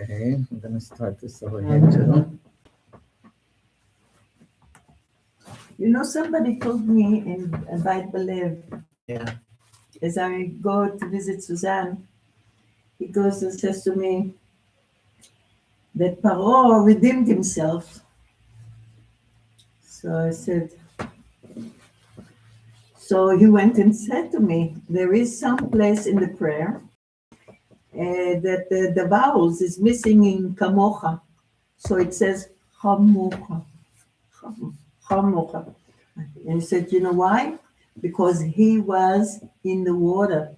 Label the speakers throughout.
Speaker 1: Okay, I'm going to start this over here too.
Speaker 2: You know, somebody told me in Beit Belev,
Speaker 1: Yeah.
Speaker 2: as I go to visit Suzanne, he goes and says to me that Paro redeemed himself. So I said, so he went and said to me, there is some place in the prayer that the vowels is missing in Kamocha. So it says Chamocha. Chamocha. And he said, you know why? Because he was in the water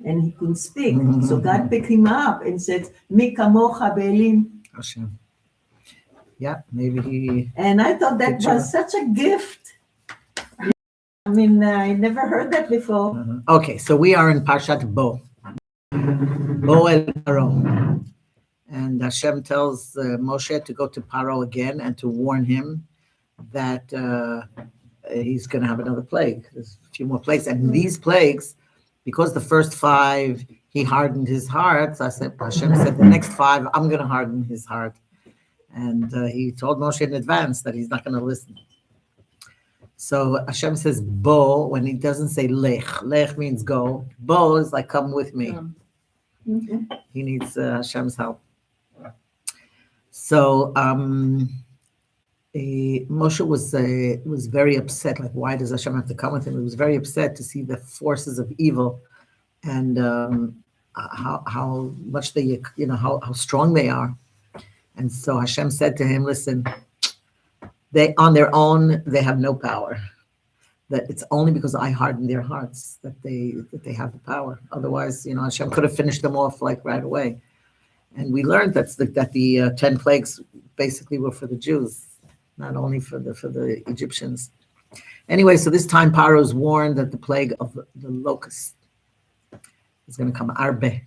Speaker 2: and he couldn't speak. So God picked him up and said, Mi kamocha be'elim.
Speaker 1: Hashem. Yeah, maybe he.
Speaker 2: And I thought that was such a gift. I mean, I never heard that before.
Speaker 1: Okay, so we are in Parshat Bo. Bo el Paro. And Hashem tells Moshe to go to Paro again and to warn him that he's going to have another plague. There's a few more plagues. And these plagues, because the first 5, he hardened his heart. So Hashem said, the next 5, I'm going to harden his heart. And he told Moshe in advance that he's not going to listen. So Hashem says bo when he doesn't say lech. Lech means go. Bo is like come with me. He needs Hashem's help. So Moshe was very upset. Like, why does Hashem have to come with him? He was very upset to see the forces of evil and how much they, how strong they are. And so Hashem said to him, listen, they on their own, they have no power. That it's only because I hardened their hearts that they have the power. Otherwise, Hashem could have finished them off like right away. And we learned that the 10 plagues basically were for the Jews, not only for the Egyptians. Anyway, so this time Paro is warned that the plague of the locust is going to come, arbe.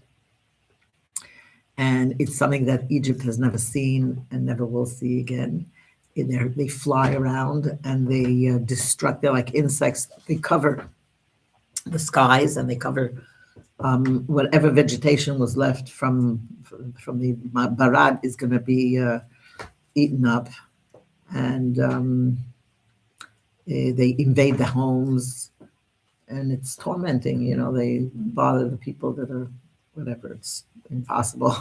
Speaker 1: And it's something that Egypt has never seen and never will see again. They fly around and they destruct. They're like insects. They cover the skies and they cover whatever vegetation was left from the barad is going to be eaten up, and they invade the homes, and it's tormenting. They bother the people that are whatever. It's impossible.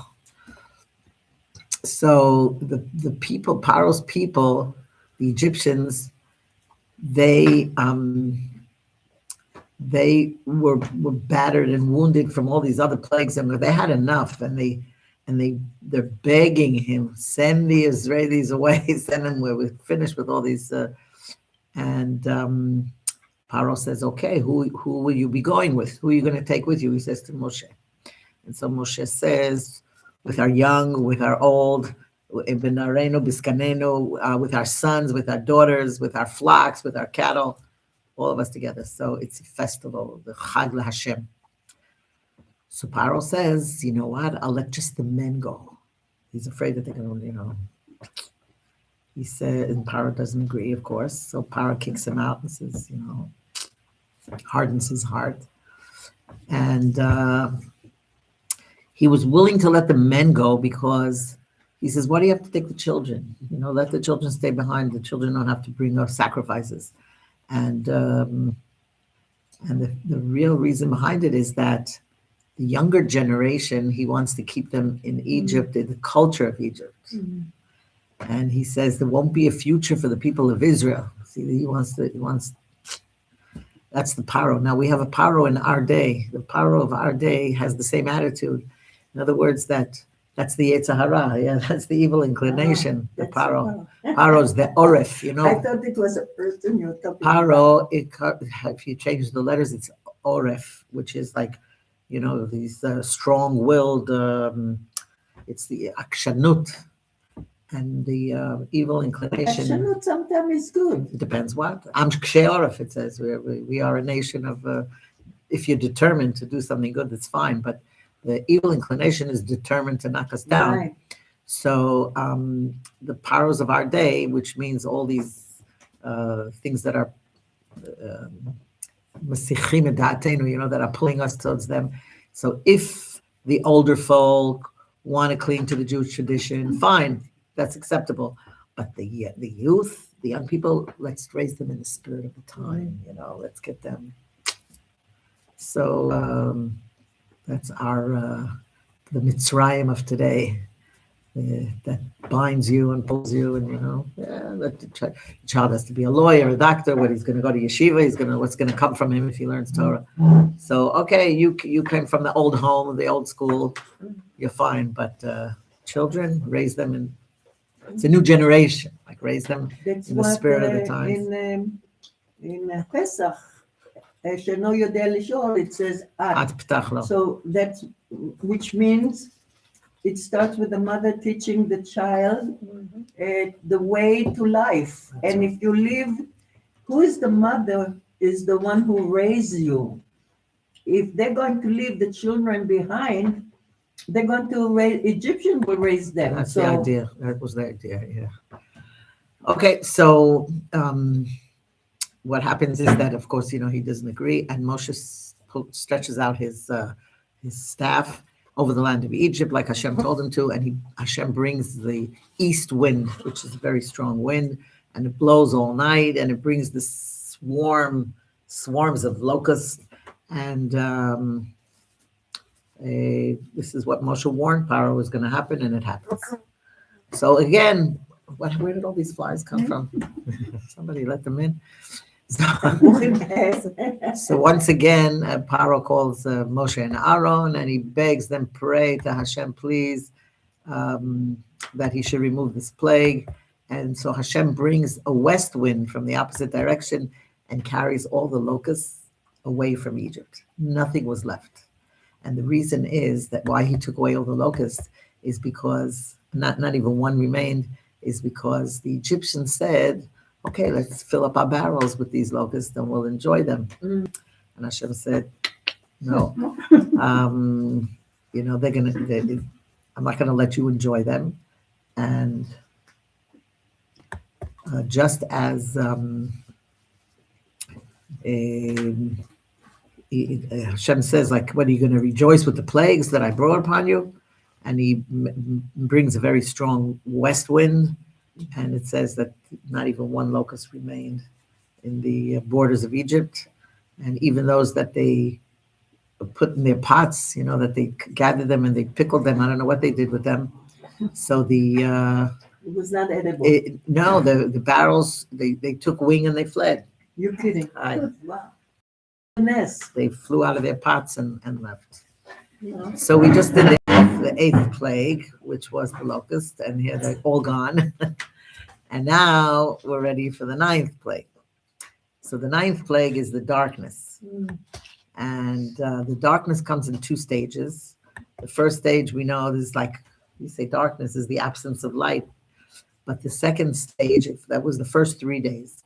Speaker 1: So the people, Paro's people, the Egyptians, they were battered and wounded from all these other plagues, and they had enough, and they're begging him, send the Israelis away, send them. We're finished with all these. And Paro says, okay, who will you be going with? Who are you going to take with you? He says to Moshe. And so Moshe says, with our young, with our old, with our sons, with our daughters, with our flocks, with our cattle, all of us together. So it's a festival, the Chag LaHashem. So Paro says, you know what? I'll let just the men go. He's afraid that they're going to, He said, and Paro doesn't agree, of course. So Paro kicks him out and says, hardens his heart. And he was willing to let the men go because he says, why do you have to take the children? Let the children stay behind. The children don't have to bring up sacrifices. And the real reason behind it is that the younger generation, he wants to keep them in Egypt, in the culture of Egypt. And he says there won't be a future for the people of Israel. See, he wants, that's the Paro. Now we have a Paro in our day. The Paro of our day has the same attitude. In other words, that's the Yetzer Hara. Yeah, that's the evil inclination. The Paro. Paro's the Oref,
Speaker 2: I thought it was a person you're talking
Speaker 1: Paro, if you change the letters, it's Oref, which is like, these strong-willed, it's the Akshanut, and the evil inclination.
Speaker 2: Akshanut sometimes is good.
Speaker 1: It depends what. Am Kshei Oref, it says. We are a nation of, if you're determined to do something good, that's fine, but the evil inclination is determined to knock us down.
Speaker 2: Right.
Speaker 1: So the Paros of our day, which means all these things that are masichim edatenu, that are pulling us towards them. So if the older folk want to cling to the Jewish tradition, fine, that's acceptable. But the youth, the young people, let's raise them in the spirit of the time. Let's get them. So that's the Mitzrayim of today. That binds you and pulls you, and that the child has to be a lawyer, a doctor. What he's going to go to yeshiva, what's going to come from him if he learns Torah. So okay, you came from the old home, the old school, you're fine. But children, raise them in. It's a new generation. Like raise them in the spirit of the times.
Speaker 2: In Pesach, Sheno Yodeh Lishor, it says At. So that's which means. It starts with the mother teaching the child the way to life. And if you live, who is the mother is the one who raised you. If they're going to leave the children behind, they're going to Egyptian will raise them.
Speaker 1: That's the idea. That was the idea, yeah. Okay, so what happens is that, of course, he doesn't agree, and Moshe stretches out his staff over the land of Egypt, like Hashem told him to, and Hashem brings the east wind, which is a very strong wind, and it blows all night, and it brings this swarms of locusts, and this is what Moshe warned Paro was going to happen, and it happens. So again, where did all these flies come from? Somebody let them in. So once again, Paro calls Moshe and Aaron, and he begs them, pray to Hashem, please, that he should remove this plague. And so Hashem brings a west wind from the opposite direction and carries all the locusts away from Egypt. Nothing was left. And the reason is that why he took away all the locusts is because, not even one remained, is because the Egyptians said, okay, let's fill up our barrels with these locusts and we'll enjoy them. And Hashem said, no, I'm not going to let you enjoy them. And just as Hashem says, like, when are you going to rejoice with the plagues that I brought upon you? And he brings a very strong west wind. And it says that not even one locust remained in the borders of Egypt. And even those that they put in their pots, that they gathered them and they pickled them. I don't know what they did with them. So it
Speaker 2: was not edible.
Speaker 1: No, the barrels, they took wing and they fled.
Speaker 2: You're kidding. Wow.
Speaker 1: They flew out of their pots and left. Yeah. So we just did the eighth plague, which was the locust, and here they're all gone. And now we're ready for the ninth plague. So the ninth plague is the darkness. And the darkness comes in two stages. The first stage, we know, is like, you say darkness is the absence of light. But the second stage, that was the first 3 days.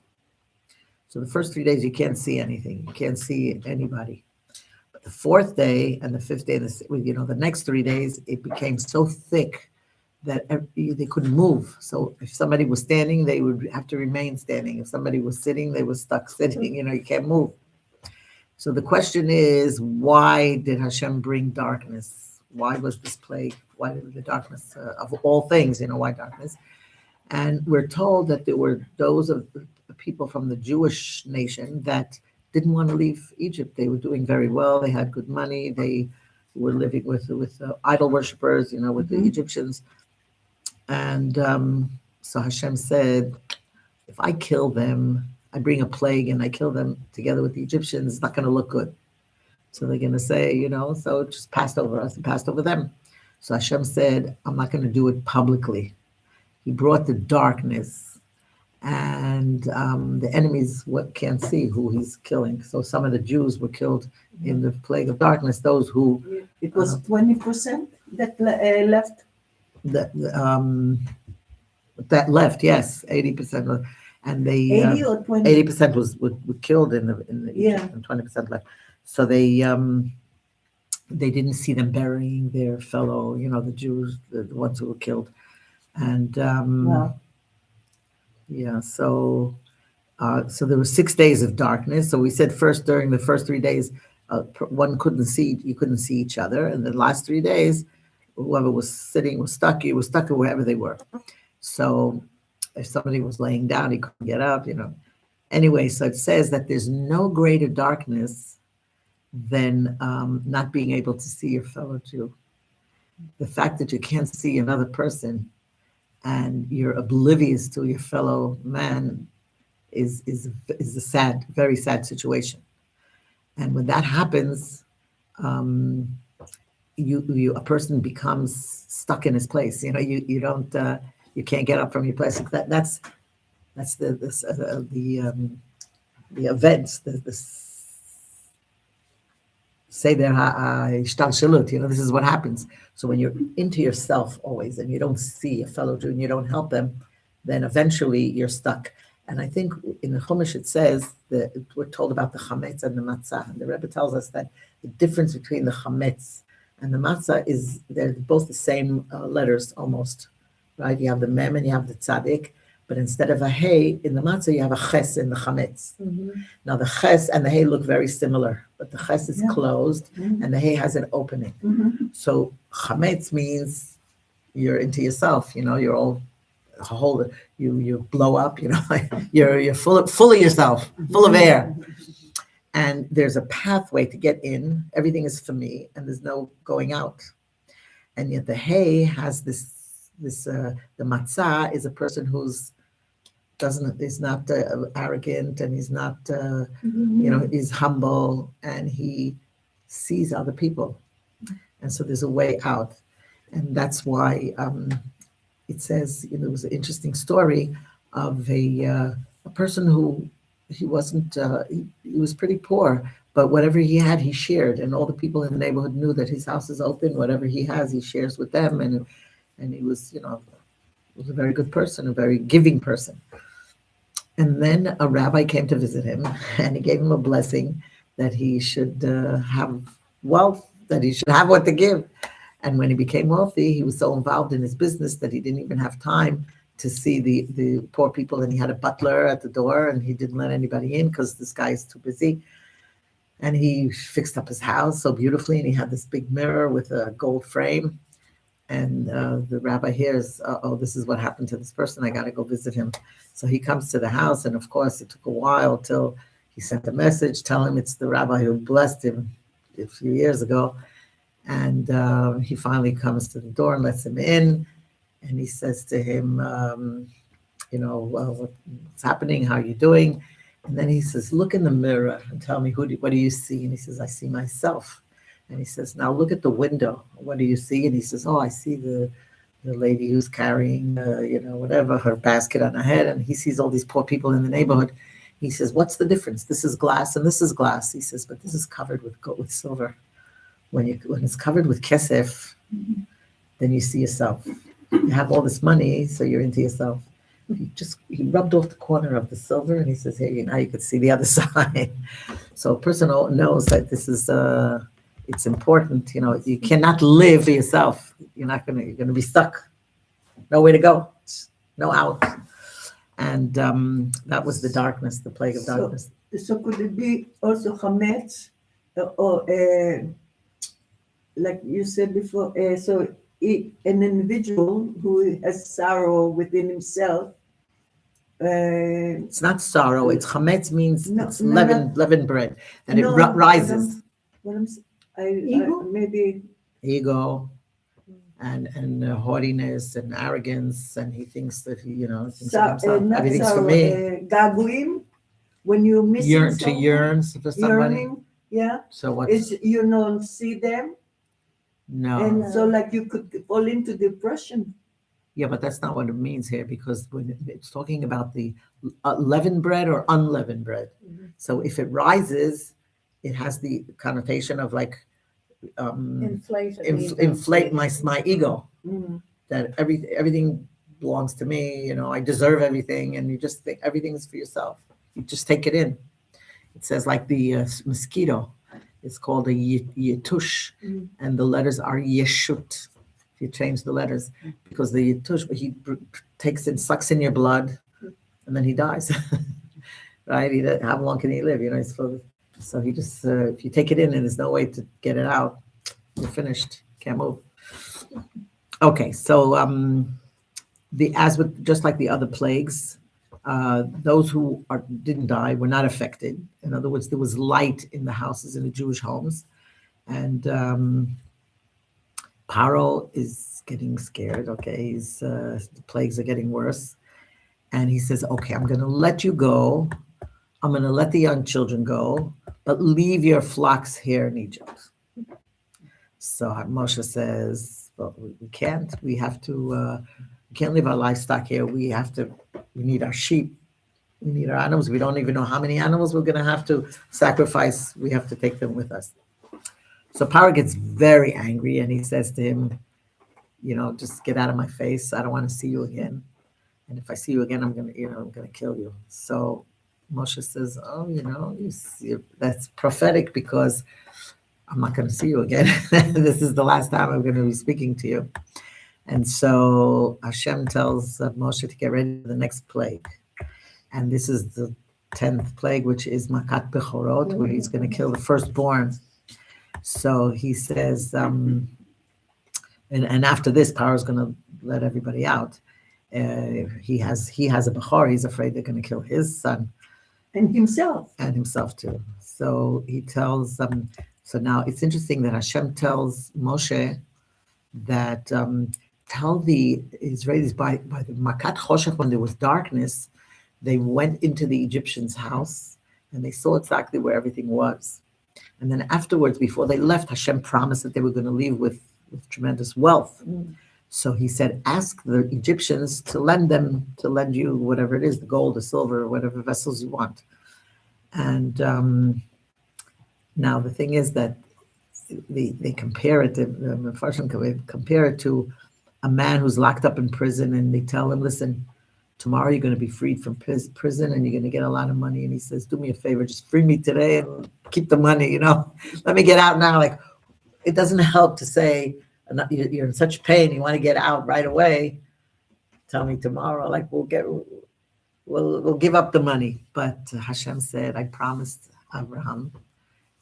Speaker 1: So the first 3 days, you can't see anything. You can't see anybody. But the fourth day and the fifth day, the next 3 days, it became so thick that they couldn't move. So if somebody was standing, they would have to remain standing. If somebody was sitting, they were stuck sitting. You can't move. So the question is, why did Hashem bring darkness? Why was this plague? Why did the darkness of all things? Why darkness? And we're told that there were those of the people from the Jewish nation that didn't want to leave Egypt. They were doing very well. They had good money. They were living with idol worshippers, with the Egyptians. And so Hashem said, if I kill them, I bring a plague and I kill them together with the Egyptians, it's not going to look good. So they're going to say, so it just passed over us and passed over them. So Hashem said, I'm not going to do it publicly. He brought the darkness, and the enemies can't see who he's killing. So some of the Jews were killed in the plague of darkness, those who...
Speaker 2: It was 20% that left?
Speaker 1: That left, yes, 80% left. And they
Speaker 2: 80 or 20?
Speaker 1: 80% were killed in the Egypt, and 20% left. So they didn't see them burying their fellow, the Jews, the ones who were killed. And
Speaker 2: wow.
Speaker 1: Yeah, so there were 6 days of darkness. So we said during the first 3 days, you couldn't see each other, and the last 3 days, whoever was sitting was stuck. He was stuck wherever they were. So if somebody was laying down, he couldn't get up. Anyway, so it says that there's no greater darkness than not being able to see your fellow Jew. The fact that you can't see another person and you're oblivious to your fellow man is a sad, very sad situation. And when that happens, a person becomes stuck in his place. You don't you can't get up from your place. That's the events, the say there ishtalshalut. This is what happens. So when you're into yourself always and you don't see a fellow Jew and you don't help them, then eventually you're stuck. And I think in the Chumash it says that we're told about the chametz and the matzah. And the Rebbe tells us that the difference between the chametz and the matzah is they're both the same letters almost, right? You have the mem and you have the tzaddik, but instead of a hey in the matzah, you have a ches in the chametz.
Speaker 2: Mm-hmm.
Speaker 1: Now the ches and the hey look very similar, but the ches is closed and the hey has an opening.
Speaker 2: Mm-hmm.
Speaker 1: So chametz means you're into yourself. You're all whole. You blow up. You're full of yourself, full of air. And there's a pathway to get in. Everything is for me, and there's no going out. And yet the hay has this. The matzah is a person who's is not arrogant, and he's not he's humble, and he sees other people, and so there's a way out, and that's why it says there was an interesting story of a person who he wasn't he was pretty poor, but whatever he had he shared, and all the people in the neighborhood knew that his house is open. Whatever he has he shares with them, and he was was a very good person, a very giving person. And then a rabbi came to visit him, and he gave him a blessing that he should have wealth, that he should have what to give. And when he became wealthy, he was so involved in his business that he didn't even have time to see the poor people. And he had a butler at the door, and he didn't let anybody in because this guy is too busy. And he fixed up his house so beautifully, and he had this big mirror with a gold frame. And the rabbi hears, this is what happened to this person. I got to go visit him. So he comes to the house, and of course, it took a while till he sent a message, tell him it's the rabbi who blessed him a few years ago. And he finally comes to the door and lets him in. And he says to him, what's happening? How are you doing? And then he says, look in the mirror and tell me, what do you see? And he says, I see myself. And he says, now look at the window. What do you see? And he says, I see the lady who's carrying, whatever, her basket on her head. And he sees all these poor people in the neighborhood. He says, what's the difference? This is glass and this is glass. He says, but this is covered with gold, with silver. When it's covered with kesef, then you see yourself. You have all this money, so you're into yourself. He rubbed off the corner of the silver, and he says, hey, now you could see the other side. So a person knows that this is... it's important, you cannot live for yourself. You're going to be stuck. Nowhere to go, no out. And that was the darkness, the plague of darkness.
Speaker 2: So could it be also chametz, or like you said before, an individual who has sorrow within himself?
Speaker 1: It's not sorrow, it's chametz means it's leavened bread, and it rises.
Speaker 2: Maybe
Speaker 1: ego and haughtiness and arrogance, and he thinks that thinks of himself. Everything's for me.
Speaker 2: Gaguim, when you miss
Speaker 1: yearn for somebody.
Speaker 2: Yearning, yeah.
Speaker 1: So what?
Speaker 2: You don't see them.
Speaker 1: No.
Speaker 2: And so like you could fall into depression.
Speaker 1: Yeah, but that's not what it means here, because when it's talking about the leavened bread or unleavened bread. Mm-hmm. So if it rises, it has the connotation of like inflate my ego. Mm-hmm. That everything belongs to me. I deserve everything, and you just think everything is for yourself. You just take it in. It says like the mosquito. It's called a yetush, and the letters are yeshut. If you change the letters, because the yetush, he takes in, sucks in your blood, and then he dies. Right? How long can he live? So he just, if you take it in and there's no way to get it out, you're finished. Can't move. Okay, so as with just like the other plagues, those who didn't die were not affected. In other words, there was light in the houses in the Jewish homes, and Paro is getting scared. Okay, the plagues are getting worse, and he says, "Okay, I'm going to let you go. I'm going to let the young children go, but leave your flocks here in Egypt." So Moshe says, "Well, we can't. We have to. We can't leave our livestock here. We need our sheep. We need our animals. We don't even know how many animals we're going to have to sacrifice. We have to take them with us." So Paro gets very angry, and he says to him, "Just get out of my face. I don't want to see you again. And if I see you again, I'm gonna kill you." So Moshe says, "Oh, that's prophetic because I'm not going to see you again. This is the last time I'm going to be speaking to you." And so Hashem tells Moshe to get ready for the next plague. And this is the 10th plague, which is Makat Bechorot, where he's going to kill the firstborn. So he says, and after this, Paro is going to let everybody out. He has a Bechor. He's afraid they're going to kill his son.
Speaker 2: And
Speaker 1: himself too. So he tells them. So now it's interesting that Hashem tells Moshe that tell the Israelis by the Makat Choshech, when there was darkness, they went into the Egyptian's house and they saw exactly where everything was. And then afterwards, before they left, Hashem promised that they were going to leave with tremendous wealth. So he said, ask the Egyptians to lend you whatever it is, the gold, the silver, whatever vessels you want. And now the thing is that they compare it to a man who's locked up in prison, and they tell him, "Listen, tomorrow you're going to be freed from prison and you're going to get a lot of money." And he says, "Do me a favor, just free me today and keep the money, let me get out now." Like, it doesn't help to say, you're in such pain, you want to get out right away. Tell me tomorrow, like we'll give up the money. But Hashem said, I promised Abraham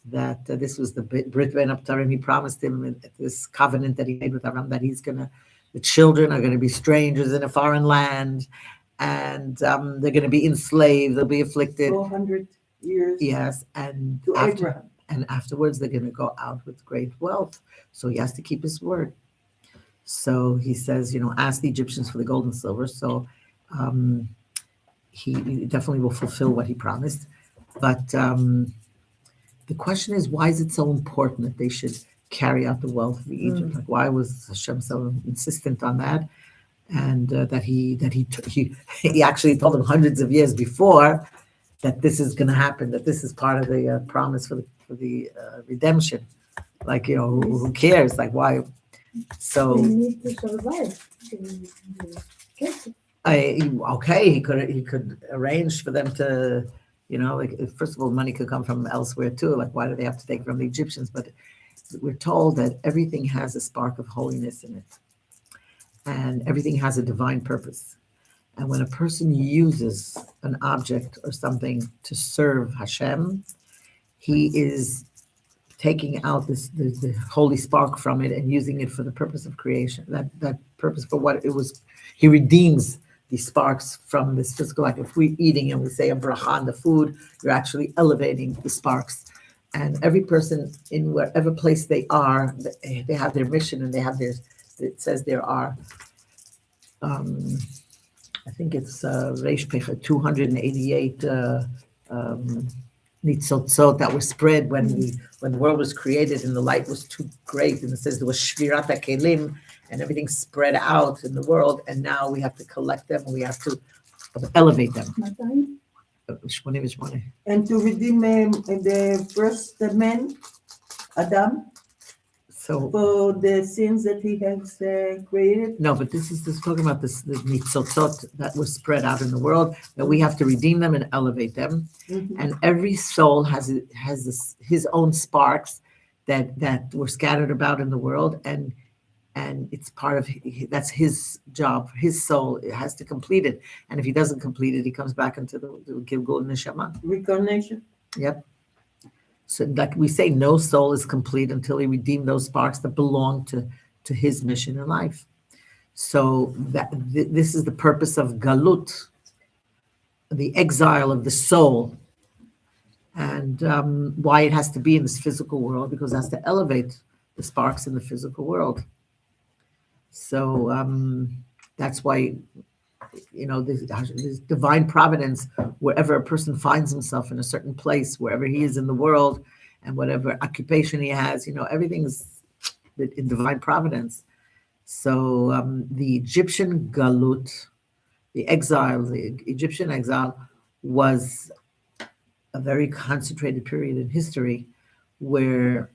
Speaker 1: that this was the Brit Ben Abtarim. He promised him this covenant that he made with Abraham, that the children are going to be strangers in a foreign land, and they're going to be enslaved, they'll be afflicted.
Speaker 2: 400 years.
Speaker 1: Yes, and afterwards they're going to go out with great wealth. So he has to keep his word. So he says, ask the Egyptians for the gold and silver. So he definitely will fulfill what he promised. But the question is, why is it so important that they should carry out the wealth of Egypt? Like, why was Hashem so insistent on that? And that he actually told them hundreds of years before that this is going to happen, that this is part of the promise for the redemption. Like, who cares? Like, why? So
Speaker 3: they need to survive.
Speaker 1: He could arrange for them to, first of all, money could come from elsewhere too. Like, why do they have to take it from the Egyptians? But we're told that everything has a spark of holiness in it, and everything has a divine purpose. And when a person uses an object or something to serve Hashem, he is taking out the holy spark from it and using it for the purpose of creation. That purpose for what it was. He redeems these sparks from this physical life. If we're eating and we say a bracha on the food, you're actually elevating the sparks. And every person, in wherever place they are, they have their mission, and they have their. It says there are. I think it's Reish Pecha 288 nitzotzot that were spread when the world was created and the light was too great, and it says there was shvirat kelim, and everything spread out in the world, and now we have to collect them and we have to elevate them.
Speaker 2: And to redeem the first man, Adam, for the sins that he has created.
Speaker 1: No, but this is talking about the nitzotzot that were spread out in the world, that we have to redeem them and elevate them. And every soul has his own sparks that were scattered about in the world, and it's part of that's his job. His soul has to complete it, and if he doesn't complete it, he comes back into the Gilgul Neshama.
Speaker 2: Reincarnation.
Speaker 1: Yep. So like we say, no soul is complete until he redeemed those sparks that belong to to his mission in life. So this is the purpose of galut, the exile of the soul, and why it has to be in this physical world, because it has to elevate the sparks in the physical world. So that's why, this divine providence, wherever a person finds himself in a certain place, wherever he is in the world, and whatever occupation he has, everything is in divine providence. So the Egyptian galut, the Egyptian exile, was a very concentrated period in history where,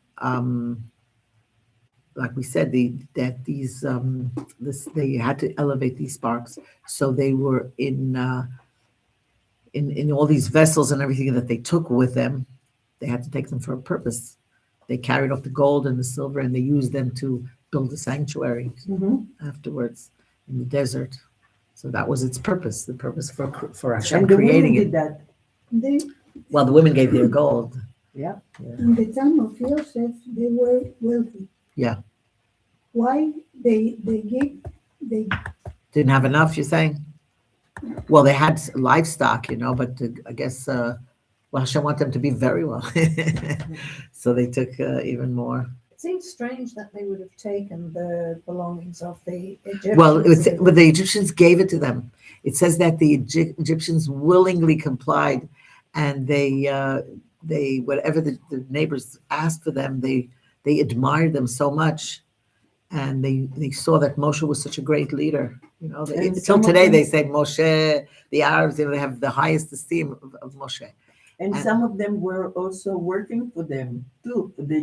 Speaker 1: like we said, they had to elevate these sparks. So they were in all these vessels and everything that they took with them. They had to take them for a purpose. They carried off the gold and the silver, and they used them to build a sanctuary afterwards in the desert. So that was its purpose, the purpose for Hashem creating it.
Speaker 2: Did that.
Speaker 1: Well, the women gave their gold.
Speaker 2: Yeah.
Speaker 3: In the time of Joseph, they were wealthy.
Speaker 1: Yeah.
Speaker 3: Why they
Speaker 1: Didn't have enough, you're saying? Well, they had livestock, but I guess, Hashem wanted them to be very well. So they took even more.
Speaker 4: It seems strange that they would have taken the belongings of the Egyptians.
Speaker 1: Well, but the Egyptians gave it to them. It says that the Egyptians willingly complied, and they whatever the neighbors asked for them, they admired them so much, and they saw that Moshe was such a great leader. Until today, they say Moshe. The Arabs, they have the highest esteem of Moshe.
Speaker 2: And some of them were also working for them too, for the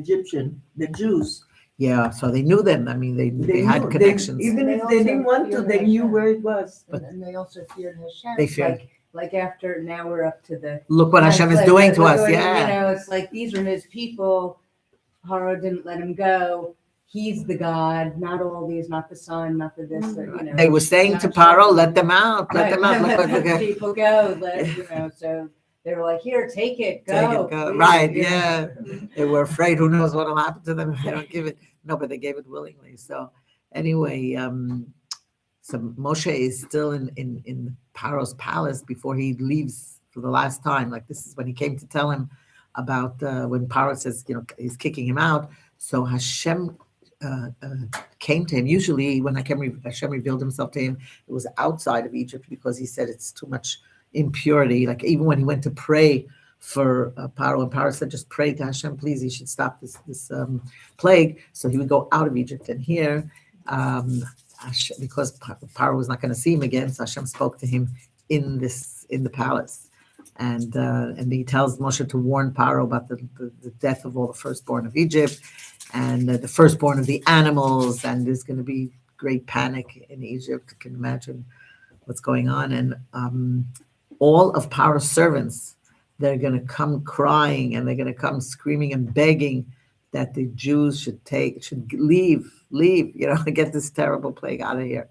Speaker 2: Jews.
Speaker 1: Yeah, so they knew them. I mean, they had connections.
Speaker 2: Even if they didn't want to, they knew where it was.
Speaker 4: And they also feared Hashem.
Speaker 1: They feared.
Speaker 4: Like after, now we're up to the...
Speaker 1: Look what Hashem is doing to us, yeah.
Speaker 4: It's like, these are his people. Haro didn't let him go. He's the God, not all these, not the son, not the this.
Speaker 1: They were saying to Paro, let them out, let them out.
Speaker 4: Let people go, so... They were like, here, take it, go.
Speaker 1: Right, yeah. They were afraid, who knows what will happen to them if they don't give it. No, but they gave it willingly. So anyway, so Moshe is still in Paro's palace before he leaves for the last time. Like, this is when he came to tell him about when Paro says, he's kicking him out. So Hashem came to him. Usually when Hashem revealed himself to him, it was outside of Egypt, because he said it's too much impurity. Like, even when he went to pray for Paro, and Paro said, just pray to Hashem, please, he should stop this plague. So he would go out of Egypt. And here, because Paro was not going to see him again, so Hashem spoke to him in the palace. And he tells Moshe to warn Paro about the death of all the firstborn of Egypt, and the firstborn of the animals, and there's going to be great panic in Egypt. You can imagine what's going on. And all of Paro's servants, they're going to come crying, and they're going to come screaming and begging that the Jews should leave, get this terrible plague out of here.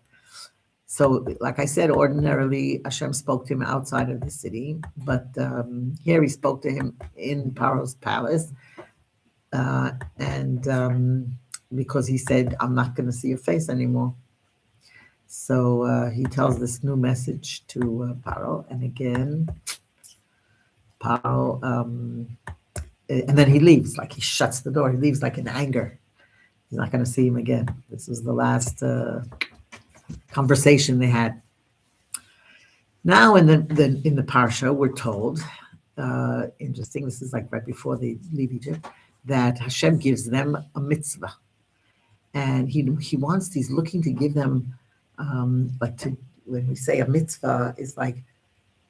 Speaker 1: So, like I said, ordinarily Hashem spoke to him outside of the city, but here he spoke to him in Paro's palace, and because he said, I'm not going to see your face anymore. So he tells this new message to Paro, and again, Paro, and then he leaves, like he shuts the door. He leaves like in anger. He's not going to see him again. This was the last conversation they had. Now in the Parsha, we're told, interesting, this is like right before they leave Egypt, that Hashem gives them a mitzvah. And he wants, he's looking to give them, when we say a mitzvah, is like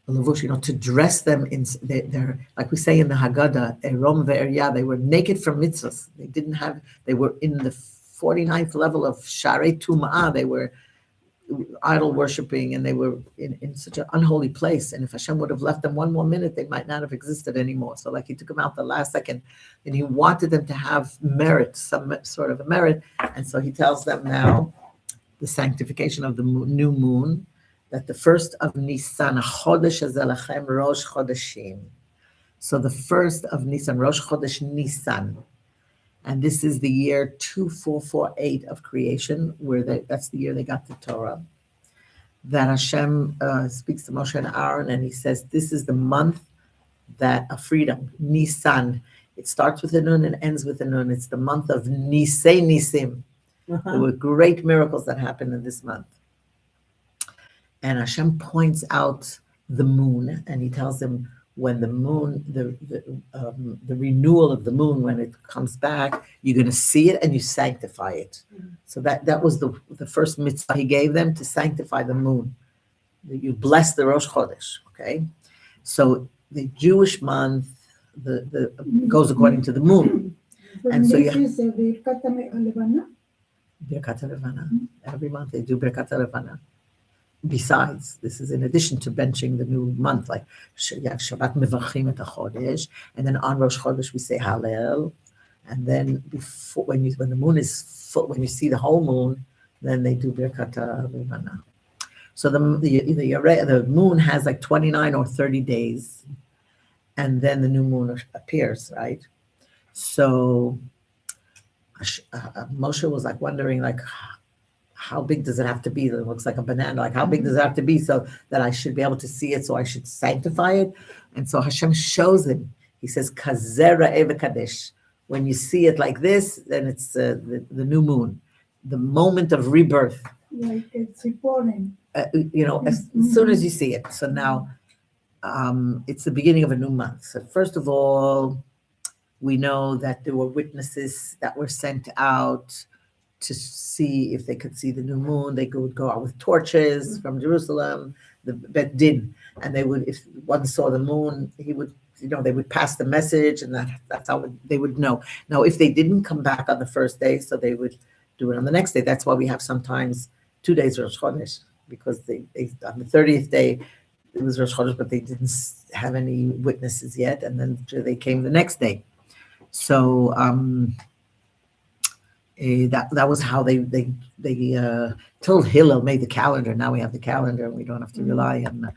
Speaker 1: a levush, to dress them in, they're like we say in the Haggadah, erom ve'eryah, they were naked from mitzvahs. They were in the 49th level of Sharei Tum'ah. They were idol worshiping, and they were in such an unholy place. And if Hashem would have left them one more minute, they might not have existed anymore. So like he took them out the last second, and he wanted them to have merit, some sort of a merit. And so he tells them now, the sanctification of the new moon, that the first of Nisan, Chodesh Azelachem, Rosh Chodeshim. So the first of Nisan, Rosh Chodesh Nisan. And this is the year 2448 of creation, where that's the year they got the Torah. That Hashem speaks to Moshe and Aaron, and he says, this is the month that of freedom, Nisan. It starts with a nun and ends with a nun. It's the month of Nisei Nisim. There were great miracles that happened in this month. And Hashem points out the moon, and he tells them when the moon, the renewal of the moon, when it comes back, you're going to see it and you sanctify it. So that was the first mitzvah he gave them, to sanctify the moon. You bless the Rosh Chodesh, okay? So the Jewish month goes according to the moon. And so
Speaker 3: this is the Birkat HaLevana.
Speaker 1: Birkat HaLevana. Every month they do Birkat HaLevana. Besides, this is in addition to benching the new month, like Shabbat Mevarchim et HaChodesh, and then on Rosh Chodesh we say Hallel, and then before when the moon is full, when you see the whole moon, then they do Birkat HaLevana. So the moon has like 29 or 30 days, and then the new moon appears, right? So Moshe was like wondering, like, how big does it have to be? It looks like a banana. Like, how big does it have to be so that I should be able to see it, so I should sanctify it? And so Hashem shows him. He says, Kazera Eve Kadesh. When you see it like this, then it's the new moon, the moment of rebirth.
Speaker 3: Like it's important.
Speaker 1: As soon as you see it. So now it's the beginning of a new month. So first of all, we know that there were witnesses that were sent out to see if they could see the new moon. They would go out with torches from Jerusalem, the Bet Din, and they would, if one saw the moon, he would, they would pass the message, and that's how they would know. Now, if they didn't come back on the first day, so they would do it on the next day. That's why we have sometimes 2 days Rosh Chodesh, because they on the 30th day it was Rosh Chodesh, but they didn't have any witnesses yet, and then they came the next day. So that was how they till Hillel made the calendar. Now we have the calendar, and we don't have to rely on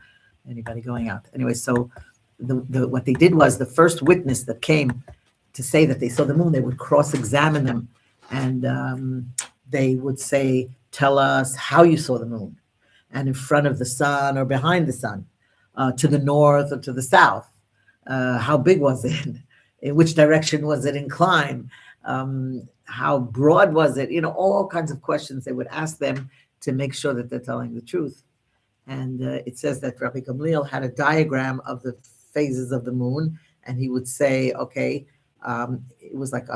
Speaker 1: anybody going out. Anyway, so what they did was, the first witness that came to say that they saw the moon, they would cross-examine them, and they would say, tell us how you saw the moon, and in front of the sun or behind the sun, to the north or to the south. How big was it? In which direction was it inclined? How broad was it? All kinds of questions they would ask them to make sure that they're telling the truth. And it says that Rabbi Gamliel had a diagram of the phases of the moon, and he would say, okay, it was like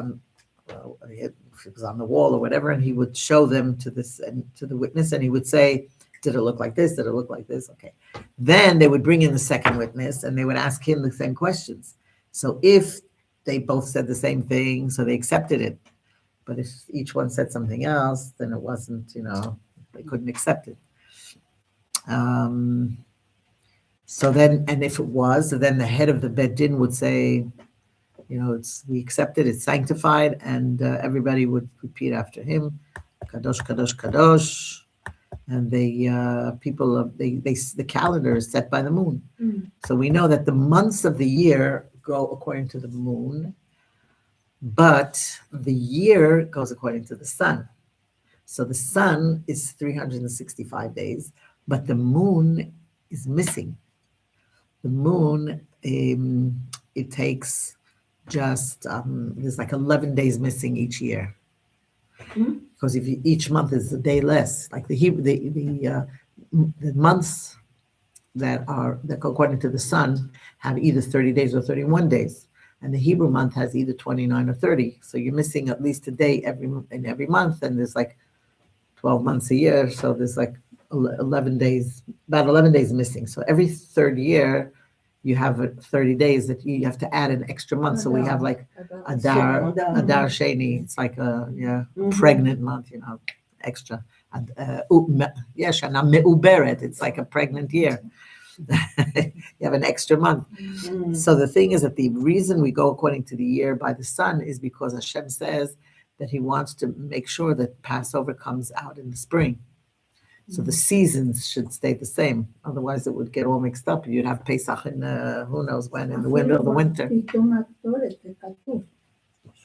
Speaker 1: it was on the wall or whatever, and he would show them to the witness, and he would say, did it look like this? Did it look like this? Okay. Then they would bring in the second witness, and they would ask him the same questions. So if they both said the same thing, so they accepted it. But if each one said something else, then it wasn't, they couldn't accept it. So then, and if it was, then the head of the Bet Din would say, we accept it, it's sanctified, and everybody would repeat after him, Kadosh, Kadosh, Kadosh. And the calendar is set by the moon. So we know that the months of the year go according to the moon, but the year goes according to the sun. So the sun is 365 days, but the moon is missing. The moon, it takes just, there's like 11 days missing each year. Because if each month is a day less, like the months that go according to the sun have either 30 days or 31 days, and the Hebrew month has either 29 or 30. So you're missing at least a day every month, and there's like 12 months a year, so there's like 11 days, about 11 days missing. So every third year, you have 30 days that you have to add an extra month. So we have like Adar Sheni. It's like a pregnant month, extra. Shana Me'uberet. It's like a pregnant year. You have an extra month. So the thing is that the reason we go according to the year by the sun is because Hashem says that he wants to make sure that Passover comes out in the spring. So the seasons should stay the same. Otherwise, it would get all mixed up. You'd have Pesach in who knows when, in the middle of the winter.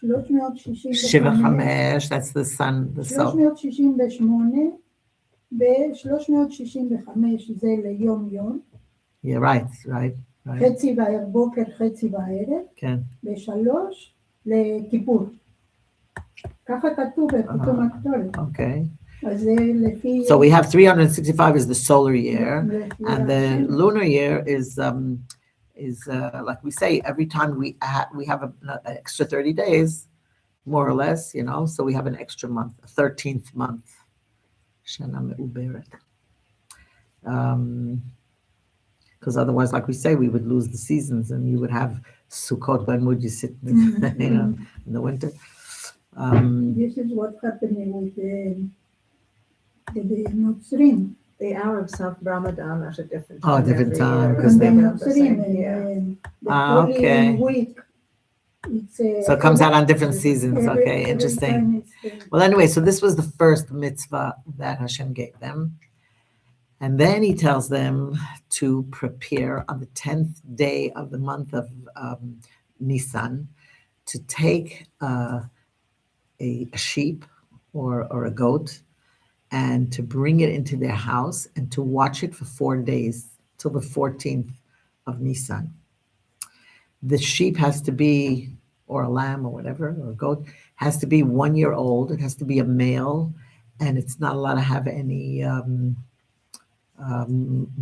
Speaker 3: 365,
Speaker 1: 75, that's the sun, the soul.
Speaker 3: 368, ב-365 זה ליום יום,
Speaker 1: Yeah, right, right.
Speaker 3: חצי בוקר, חצי בערב,
Speaker 1: כן.
Speaker 3: ושלוש לכיפור. ככה כתוב בפתאום הקטורת.
Speaker 1: Okay.
Speaker 3: אז זה לפי...
Speaker 1: So we have 365 is the solar year, and the lunar year is like we say, every time we have an extra 30 days, more or less, you know, so we have an extra month, a 13th month. Shana me'uberet. Because otherwise, like we say, we would lose the seasons, and you would have Sukkot when would you sit, you know, in the winter.
Speaker 3: This is what happening with the Notzrim.
Speaker 5: The Arabs have Ramadan at a different
Speaker 1: Oh,
Speaker 5: time.
Speaker 1: different
Speaker 5: every
Speaker 1: time,
Speaker 5: year.
Speaker 1: because
Speaker 3: And the
Speaker 1: they-
Speaker 3: Notzrim,
Speaker 5: Yeah.
Speaker 3: the
Speaker 1: Ah,
Speaker 3: Holy
Speaker 1: okay.
Speaker 3: Week. It's,
Speaker 1: So it comes out on different seasons. Okay, interesting. Well, anyway, so this was the first mitzvah that Hashem gave them. And then he tells them to prepare on the 10th day of the month of Nisan to take a sheep or a goat and to bring it into their house and to watch it for 4 days till the 14th of Nisan. The sheep has to be, or a lamb or whatever, or a goat, has to be 1 year old. It has to be a male, and it's not allowed to have any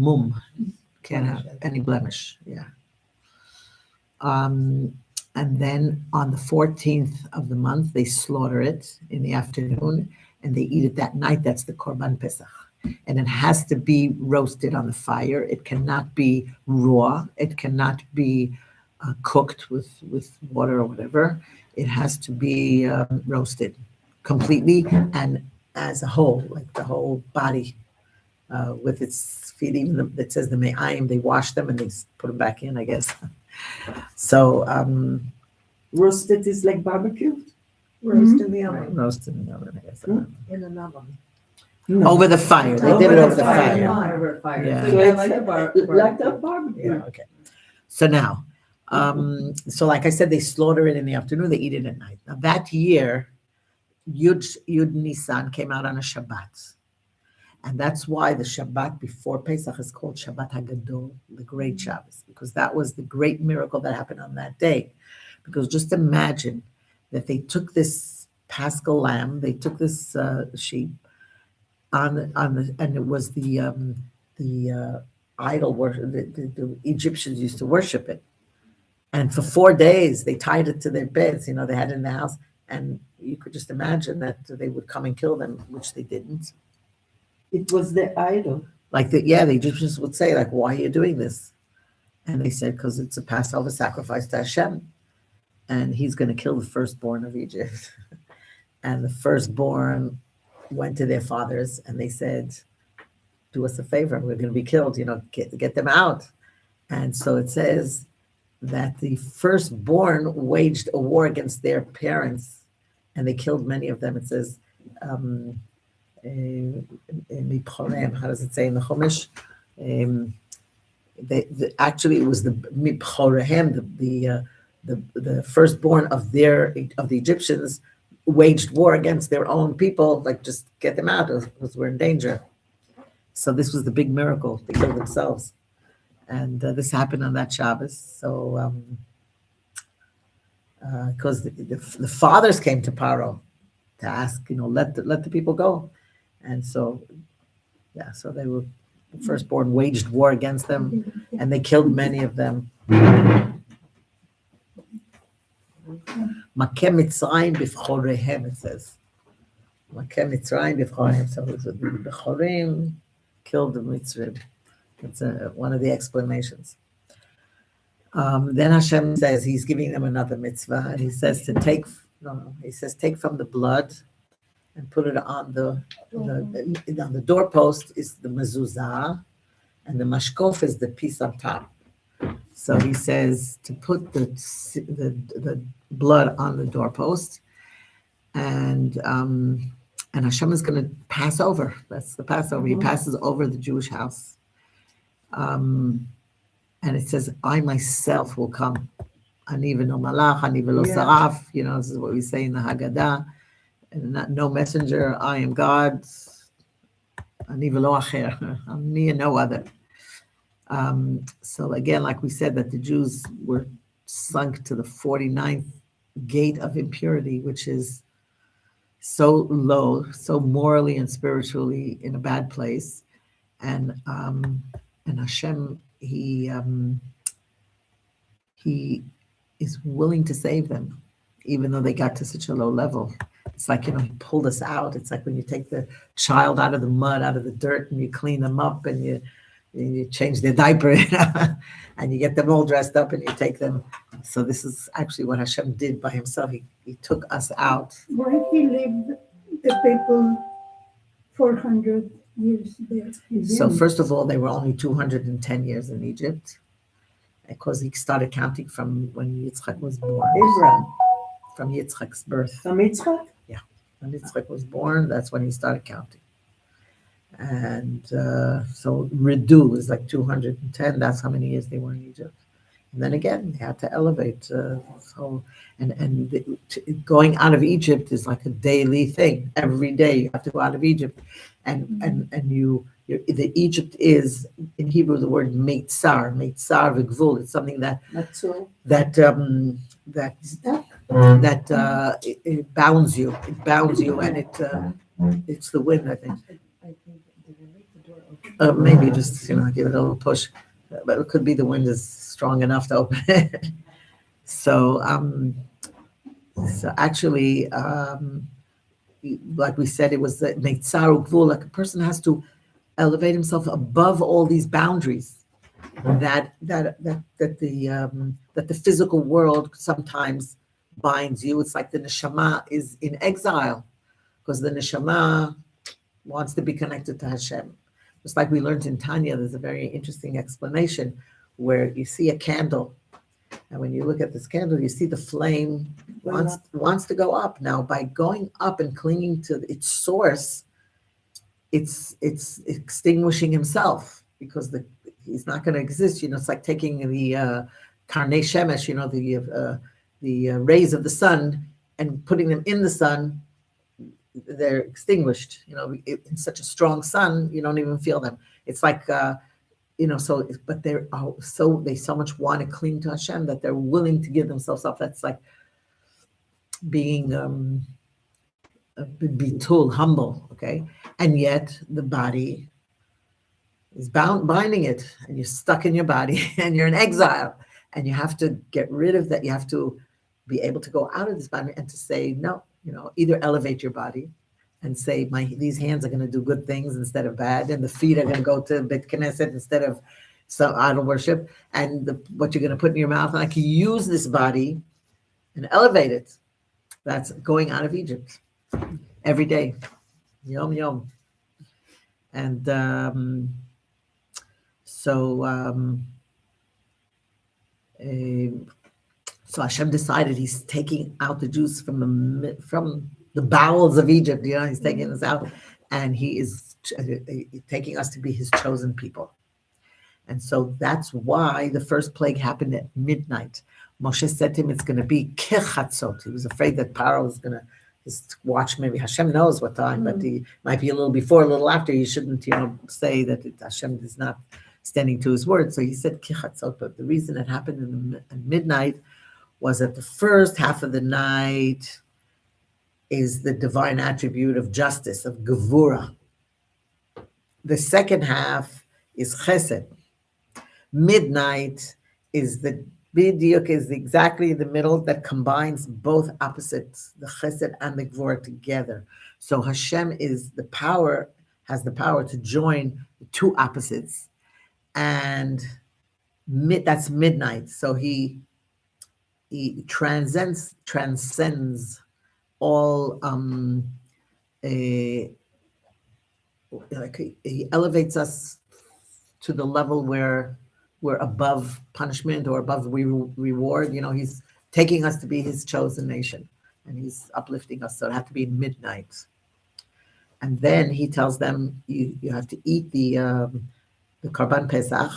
Speaker 1: mum, can't have any blemish. Yeah. And then on the 14th of the month, they slaughter it in the afternoon, and they eat it that night. That's the Korban Pesach. And it has to be roasted on the fire. It cannot be raw. It cannot be cooked with water or whatever. It has to be roasted completely and as a whole, like the whole body with its feet. Even it says the me'ayim, they wash them and they put them back in, I guess. So
Speaker 2: Roasted is like barbecue?
Speaker 5: Roast in the oven.
Speaker 1: roasted in the oven, I guess.
Speaker 5: In an oven.
Speaker 2: No.
Speaker 1: Over the fire. They did it over the fire.
Speaker 4: Over fire.
Speaker 1: Yeah.
Speaker 4: So
Speaker 2: So
Speaker 4: yeah,
Speaker 2: it's
Speaker 4: like a
Speaker 2: like a
Speaker 4: barbecue.
Speaker 2: barbecue.
Speaker 1: Yeah, okay. So now, so like I said, they slaughter it in the afternoon, they eat it at night. Now that year, Yud Nisan came out on a Shabbat. And that's why the Shabbat before Pesach is called Shabbat HaGadol, the great Shabbos, because that was the great miracle that happened on that day. Because just imagine that they took this Paschal lamb, they took this sheep, and it was the idol worship. The Egyptians used to worship it, and for 4 days they tied it to their beds. You know, they had it in the house, and you could just imagine that they would come and kill them, which they didn't.
Speaker 2: It was the idol.
Speaker 1: Like the Egyptians would say, like, "Why are you doing this?" And they said, "Because it's a Passover sacrifice to Hashem, and He's going to kill the firstborn of Egypt." And the firstborn went to their fathers and they said, "Do us a favor, we're going to be killed, you know, get them out." And so it says that the firstborn waged a war against their parents and they killed many of them. It says, how does it say in the Chumash? Actually, it was the the firstborn of the Egyptians waged war against their own people, like just get them out because we're in danger. So this was the big miracle. They killed themselves. And this happened on that Shabbos. So, because the fathers came to Paro to ask, you know, let the people go. And so, yeah, so they were, the firstborn waged war against them and they killed many of them. Makeh Mitzrayim b'chorehem, it says. Makeh Mitzrayim b'chorehem. So the B'chorim killed the Mitzrayim. That's one of the explanations. Then Hashem says He's giving them another mitzvah, and He says to take. He says take from the blood and put it on the doorpost is the mezuzah, and the mashkof is the piece on top. So He says to put the blood on the doorpost, and Hashem is going to pass over. That's the Passover. He passes over the Jewish house. And it says, I myself will come Ani v'no malach, ani v'lo
Speaker 2: Yeah.
Speaker 1: saraf. This is what we say in the Haggadah. And no messenger, I am God. Ani v'lo acher. I'm me and no other. So again, like we said, that the Jews were sunk to the 49th gate of impurity, which is so low, so morally and spiritually in a bad place. And Hashem, he is willing to save them, even though they got to such a low level. It's like, he pulled us out. It's like when you take the child out of the mud, out of the dirt, and you clean them up and you change their diaper, and you get them all dressed up and you take them. So this is actually what Hashem did by himself. He took us out.
Speaker 3: Why he lived the people 400 years there?
Speaker 1: So first of all, they were only 210 years in Egypt, because he started counting from when Yitzchak was born.
Speaker 2: Abraham.
Speaker 1: From Yitzchak's birth.
Speaker 2: From Yitzchak?
Speaker 1: When Yitzchak was born, that's when he started counting. And so Ridu is like 210. That's how many years they were in Egypt. And then again, they had to elevate. Going out of Egypt is like a daily thing. Every day you have to go out of Egypt, the Egypt is in Hebrew the word meitzar v'gvul. It's something that it bounds you. It bounds you, and it's the wind, I think. Maybe just give it a little push, but it could be the wind is strong enough to open it. So actually, like we said, it was the meitzar ugvul. Like a person has to elevate himself above all these boundaries that the physical world sometimes binds you. It's like the neshama is in exile because the neshama wants to be connected to Hashem. Just like we learned in Tanya, there's a very interesting explanation where you see a candle, and when you look at this candle, you see the flame wants to go up. Now, by going up and clinging to its source, it's extinguishing himself because he's not going to exist. It's like taking the karnei shemesh, the rays of the sun, and putting them in the sun. They're extinguished. In such a strong sun, you don't even feel them. It's like but they so much want to cling to Hashem that they're willing to give themselves up. That's like being bitul, humble, okay? And yet the body is binding it, and you're stuck in your body, and you're in exile, and you have to get rid of that. You have to be able to go out of this body and to say no. Either elevate your body and say, these hands are going to do good things instead of bad, and the feet are going to go to Beit Knesset instead of some idol worship, and what you're going to put in your mouth. And I can use this body and elevate it. That's going out of Egypt every day. Yom yom. And so Hashem decided he's taking out the Jews from the bowels of Egypt. He's taking us out, and he is taking us to be his chosen people. And so that's why the first plague happened at midnight. Moshe said to him, it's going to be kechatzot. He was afraid that Paro was going to just watch. Maybe Hashem knows what time, but he might be a little before, a little after. You shouldn't, say that Hashem is not standing to his word. So he said kechatzot. But the reason it happened at midnight was that the first half of the night is the divine attribute of justice, of gevura. The second half is chesed. Midnight is the bidiyuk, is exactly the middle that combines both opposites, the chesed and the gevura together. So Hashem has the power to join the two opposites, and that's midnight. So he transcends all he elevates us to the level where we're above punishment or above reward. He's taking us to be his chosen nation, and he's uplifting us. So it had to be midnight. And then he tells them, you have to eat the Karban Pesach,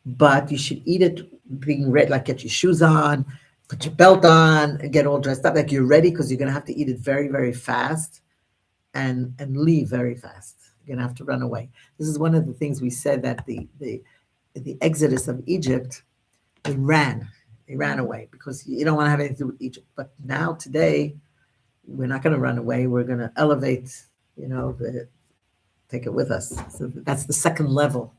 Speaker 1: but you should eat it being ready, like get your shoes on, put your belt on and get all dressed up, like you're ready, because you're going to have to eat it very, very fast and leave very fast. You're going to have to run away. This is one of the things we said, that the exodus of Egypt, they ran away, because you don't want to have anything to do with Egypt. But now today, we're not going to run away. We're going to elevate, take it with us. So that's the second level.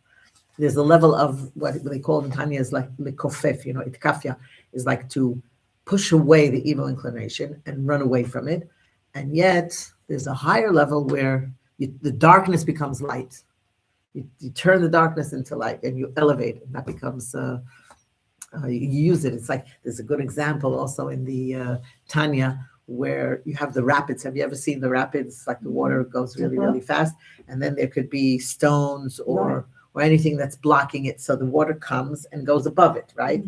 Speaker 1: There's a level of what they call in Tanya is like likofef, itkafia, is like to push away the evil inclination and run away from it. And yet there's a higher level where the darkness becomes light. You turn the darkness into light and you elevate it. And that becomes, you use it. It's like, there's a good example also in the Tanya, where you have the rapids. Have you ever seen the rapids? Like the water goes really, really fast. And then there could be stones or anything that's blocking it. So the water comes and goes above it, right?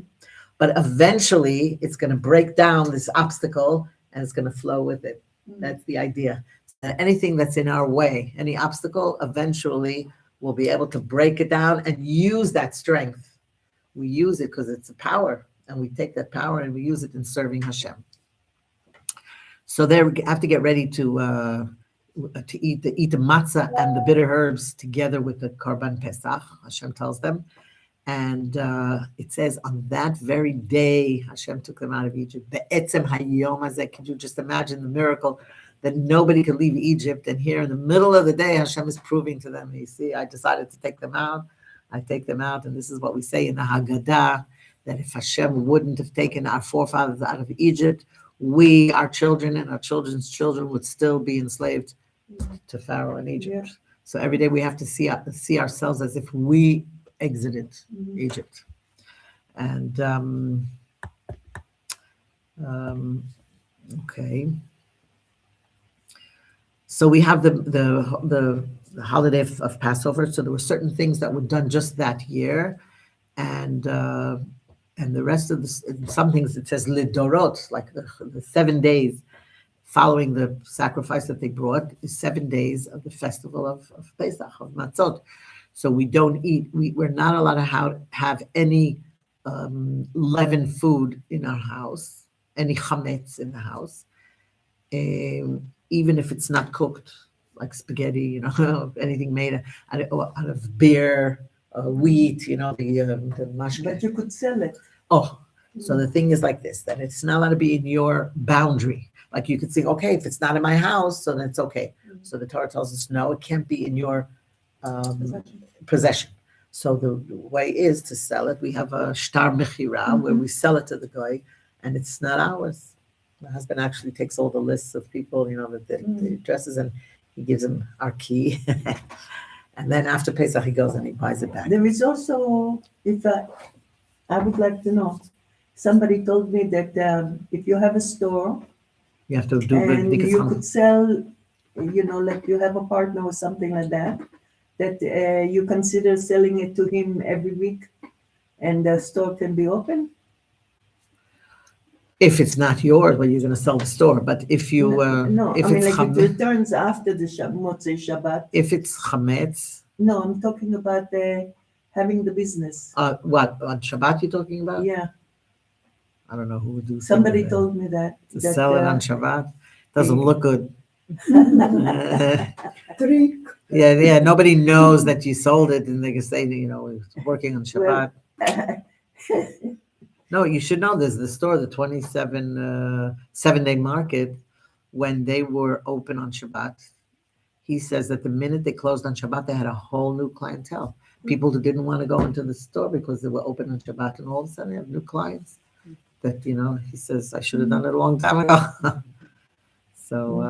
Speaker 1: But eventually it's going to break down this obstacle and it's going to flow with it. That's the idea. Anything that's in our way, any obstacle, eventually we'll be able to break it down and use that strength. We use it because it's a power, and we take that power and we use it in serving Hashem. So they have to get ready to eat the matzah and the bitter herbs together with the Korban Pesach, Hashem tells them. And it says on that very day, Hashem took them out of Egypt. Be'etzem hayom hazeh. Could you just imagine the miracle that nobody could leave Egypt? And here in the middle of the day, Hashem is proving to them, you see, I decided to take them out. I take them out. And this is what we say in the Haggadah, that if Hashem wouldn't have taken our forefathers out of Egypt, we, our children, and our children's children would still be enslaved to Pharaoh in Egypt. Yeah. So every day we have to see ourselves as if we exited Egypt. And okay. So we have the holiday of Passover. So there were certain things that were done just that year, and the rest of some things it says lidorot, like the 7 days following the sacrifice that they brought, is 7 days of the festival of Pesach, of Matzot. So we don't eat, we're not allowed to have any leavened food in our house, any chametz in the house, even if it's not cooked, like spaghetti, anything made out of beer, wheat, the mashke.
Speaker 2: But you could sell it.
Speaker 1: Oh, so the thing is like this, that it's not allowed to be in your boundary. Like you could say, okay, if it's not in my house, so then it's okay. So the Torah tells us, no, it can't be in your possession. So the way is to sell it. We have a shtar mechira where we sell it to the guy, and it's not ours. My husband actually takes all the lists of people, that the addresses, and he gives them our key. And then after Pesach, he goes and he buys it back.
Speaker 2: There is also, if I would like to know, somebody told me that if you have a store,
Speaker 1: you have to do
Speaker 2: and you could sell, like you have a partner or something like that, that you consider selling it to him every week, and the store can be open.
Speaker 1: If it's not yours, well, you're going to sell the store. But if you,
Speaker 2: it returns after the Motzei Shabbat.
Speaker 1: If it's chametz.
Speaker 2: No, I'm talking about having the business.
Speaker 1: What, on Shabbat you're talking about?
Speaker 2: Yeah.
Speaker 1: I don't know who would do.
Speaker 2: Somebody told me that.
Speaker 1: To sell it on Shabbat doesn't look good.
Speaker 3: Trick.
Speaker 1: Yeah. Nobody knows that you sold it, and they can say, it's working on Shabbat. No, you should know this. The store, the 7-day market, when they were open on Shabbat, he says that the minute they closed on Shabbat, they had a whole new clientele. People who didn't want to go into the store because they were open on Shabbat, and all of a sudden they have new clients. That, he says, I should have done it a long time ago. So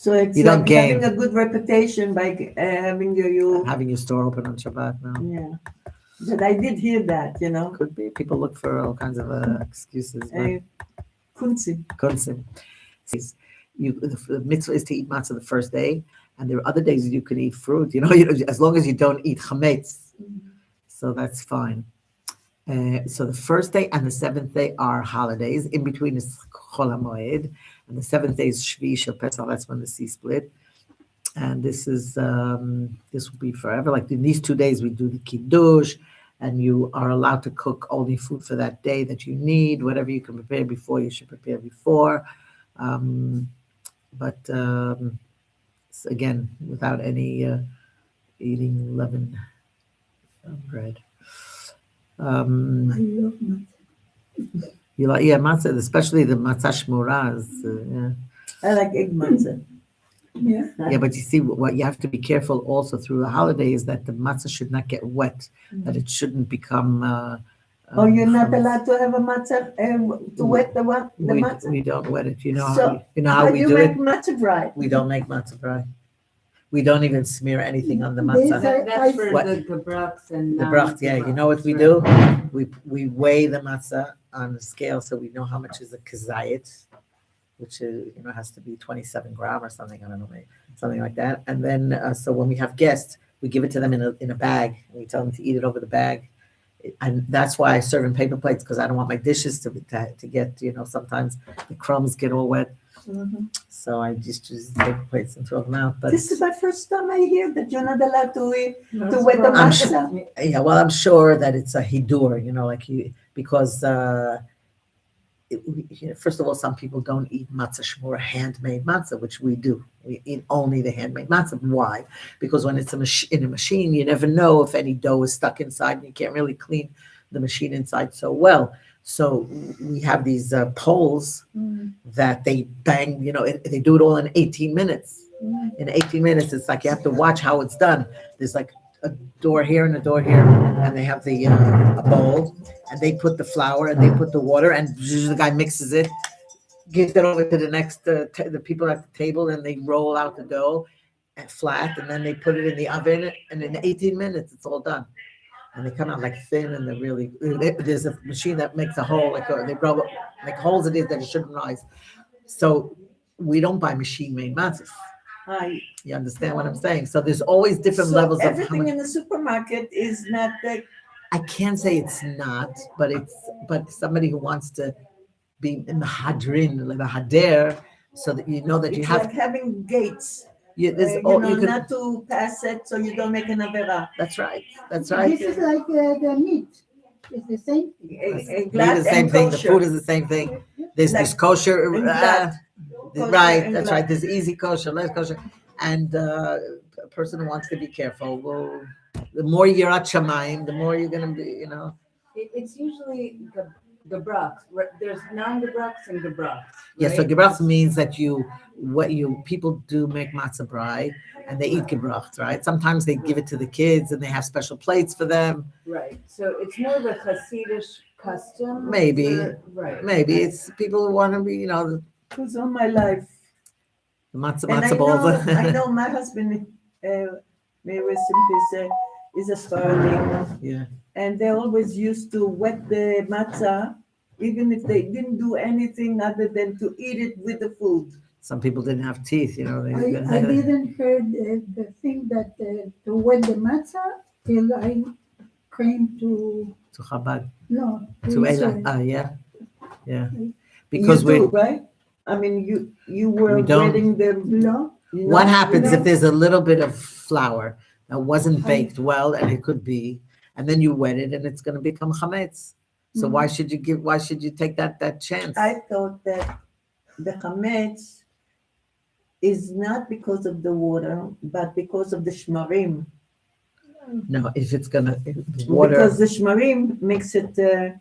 Speaker 2: it's
Speaker 1: you
Speaker 2: like
Speaker 1: having
Speaker 2: a good reputation by having
Speaker 1: your store open on Shabbat now.
Speaker 2: Yeah. But I did hear that,
Speaker 1: Could be. People look for all kinds of excuses.
Speaker 2: Kunzim.
Speaker 1: The mitzvah is to eat matzah the first day, and there are other days you can eat fruit, as long as you don't eat chametz. So that's fine. So the first day and the seventh day are holidays. In between is Chol HaMoed, and the seventh day is Shvi Shel Pesach. That's when the sea split. And this will be forever. Like in these 2 days, we do the Kiddush, and you are allowed to cook only food for that day that you need. Whatever you can prepare before, you should prepare before. But again, without any eating leavened bread.
Speaker 3: I love matzah.
Speaker 1: You like, yeah, matzah, especially the matzah shmura.
Speaker 2: I like egg matzah.
Speaker 3: Yeah.
Speaker 1: Yeah, but you see, what you have to be careful also through the holiday is that the matzah should not get wet, that it shouldn't become.
Speaker 2: Oh, you're not
Speaker 1: chametz.
Speaker 2: allowed to have a matzah, to wet the what? The matzah?
Speaker 1: We don't wet it. You know
Speaker 2: So,
Speaker 1: how how we
Speaker 2: you
Speaker 1: do
Speaker 2: make
Speaker 1: it.
Speaker 2: matzah bread?
Speaker 1: We don't make matzah bread. We don't even smear anything on the
Speaker 3: This
Speaker 1: matzah.
Speaker 4: That's for
Speaker 1: What?
Speaker 4: the gebrachs and
Speaker 1: The bracht, yeah. You know what we do? We weigh the matzah on the scale so we know how much is a kazayit, which is, has to be 27 gram or something. I don't know, something like that. And then so when we have guests, we give it to them in a bag, and we tell them to eat it over the bag. And that's why I serve in paper plates, because I don't want my dishes to get, sometimes the crumbs get all wet.
Speaker 2: Mhm.
Speaker 1: So I just use paper plates and throw them out. But
Speaker 2: This is my first time I hear that you're not allowed to
Speaker 5: That's
Speaker 2: wet the
Speaker 5: right.
Speaker 1: I'm
Speaker 2: matzah.
Speaker 1: yeah, well, I'm sure that it's a hidur, because first of all, some people don't eat matzah shmura, handmade matzah, which we do. We eat only the handmade matzah. Why? Because when it's in a machine, you never know if any dough is stuck inside, and you can't really clean the machine inside so well. So we have these poles that they bang, they do it all in 18 minutes. In 18 minutes, it's like you have to watch how it's done. There's like a door here and a door here, and they have the a bowl, and they put the flour and they put the water, and the guy mixes it, gives it over to the next the people at the table, and they roll out the dough flat, and then they put it in the oven, and in 18 minutes it's all done. And they come out like thin, and they're really. There's a machine that makes a hole, they rub make holes in it that it shouldn't rise. So we don't buy machine-made matzahs. You understand what I'm saying? So there's always different
Speaker 2: So
Speaker 1: levels of how
Speaker 2: everything
Speaker 1: much.
Speaker 2: in the supermarket is not the,
Speaker 1: I can't say it's not, but somebody who wants to be in the hadrin, like the hader, so that you know that you
Speaker 2: it's
Speaker 1: have.
Speaker 2: like having gates,
Speaker 1: There's all you can.
Speaker 2: not to pass it so you don't make an avera.
Speaker 1: That's right. That's right.
Speaker 3: This is like the meat. It's the same thing.
Speaker 1: Meat is the same thing. The food is the same thing. There's
Speaker 2: Like
Speaker 1: this kosher.
Speaker 2: Kosher
Speaker 1: Right.
Speaker 2: and
Speaker 1: That's
Speaker 2: glad.
Speaker 1: right. There's easy kosher, less kosher, and a person who wants to be careful will. The more you're at shamayim, the more you're gonna be.
Speaker 4: It's usually gebrachs. There's non-gebrachs and gebrachs.
Speaker 1: Yeah, so
Speaker 4: right?
Speaker 1: gebrach means that people do make matzah brei and they eat gebrach, right? Sometimes they give it to the kids and they have special plates for them.
Speaker 4: Right. So it's more of a Hasidish custom.
Speaker 1: Maybe.
Speaker 4: Right.
Speaker 1: Maybe it's people who want to be, the
Speaker 2: Who's all my life.
Speaker 1: matzah
Speaker 2: And
Speaker 1: matzah balls.
Speaker 2: I know my husband, may rest in peace, is a Sephardi.
Speaker 1: Yeah.
Speaker 2: And they always used to wet the matzah, even if they didn't do anything other than to eat it with the food.
Speaker 1: Some people didn't have teeth, They,
Speaker 3: I didn't heard the thing that to wet the matzah till I came to
Speaker 1: to chabad,
Speaker 3: no
Speaker 1: to
Speaker 3: Israel.
Speaker 1: eilat. Yeah. Because
Speaker 2: you do, right? I mean, you were
Speaker 1: We don't-
Speaker 2: wetting the.
Speaker 3: No,
Speaker 1: what happens
Speaker 3: No.
Speaker 1: if there's a little bit of flour that wasn't baked well, and it could be, and then you wet it, and it's going to become chametz. So why should you take that chance?
Speaker 2: I thought that the chametz is not because of the water, but because of the shmarim.
Speaker 1: No, if it's gonna water.
Speaker 2: Because the shmarim makes it.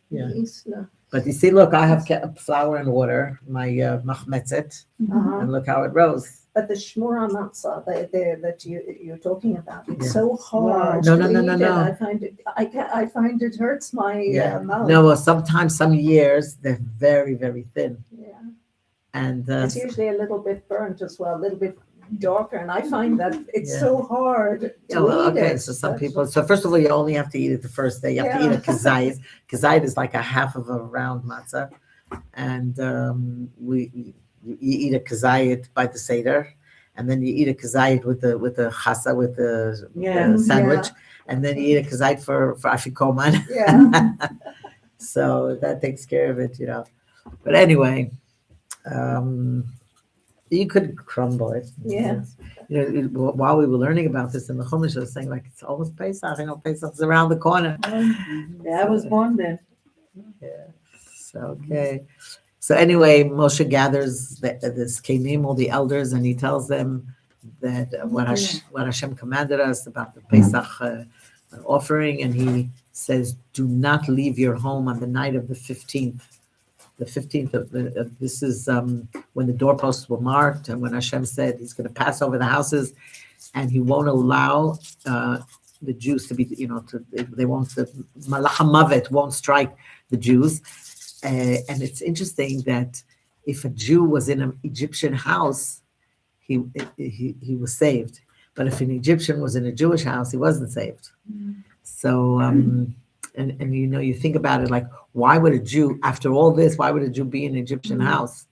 Speaker 1: Yeah.
Speaker 5: Isla.
Speaker 1: But you see, look, I have flour and water, my machmetzet,
Speaker 5: Uh-huh.
Speaker 1: and look how it rose.
Speaker 5: But the shmura matzah that you're talking about, it's
Speaker 1: Yeah.
Speaker 5: so hard.
Speaker 1: No,
Speaker 5: to
Speaker 1: no, no, no,
Speaker 5: eat
Speaker 1: no.
Speaker 5: it. I find it hurts my mouth.
Speaker 1: No, well, sometimes some years they're very, very thin,
Speaker 5: Yeah.
Speaker 1: and
Speaker 5: It's usually a little bit burnt as well, a little bit darker, and I find that it's so hard to
Speaker 1: yeah, well,
Speaker 5: eat
Speaker 1: okay.
Speaker 5: it.
Speaker 1: So some
Speaker 5: That's-
Speaker 1: people. So first of all, you only have to eat it the first day. You have to eat a kazayit. Kazayit is like a half of a round matzah, and you eat a kazayit by the seder, and then you eat a kazayit with the chasa with the sandwich, and then you eat a kazayit for afikoman.
Speaker 5: Yeah.
Speaker 1: So that takes care of it, But anyway, You could crumble it.
Speaker 5: Yeah.
Speaker 1: While we were learning about this in the Chumash, I was saying, like, it's almost Pesach. Pesach's around the corner.
Speaker 2: I was born then.
Speaker 1: Yeah. So, okay. So anyway, Moshe gathers this Kenim, all the elders, and he tells them that what Hashem commanded us about the Pesach offering, and he says, do not leave your home on the night of the 15th. The 15th of this is when the doorposts were marked, and when Hashem said he's going to pass over the houses, and he won't allow the Jews to be, they won't, the Malach HaMavet won't strike the Jews. And it's interesting that if a Jew was in an Egyptian house, he was saved. But if an Egyptian was in a Jewish house, he wasn't saved. So, and you think about it, like, why would a Jew, after all this, why would a Jew be in an Egyptian house?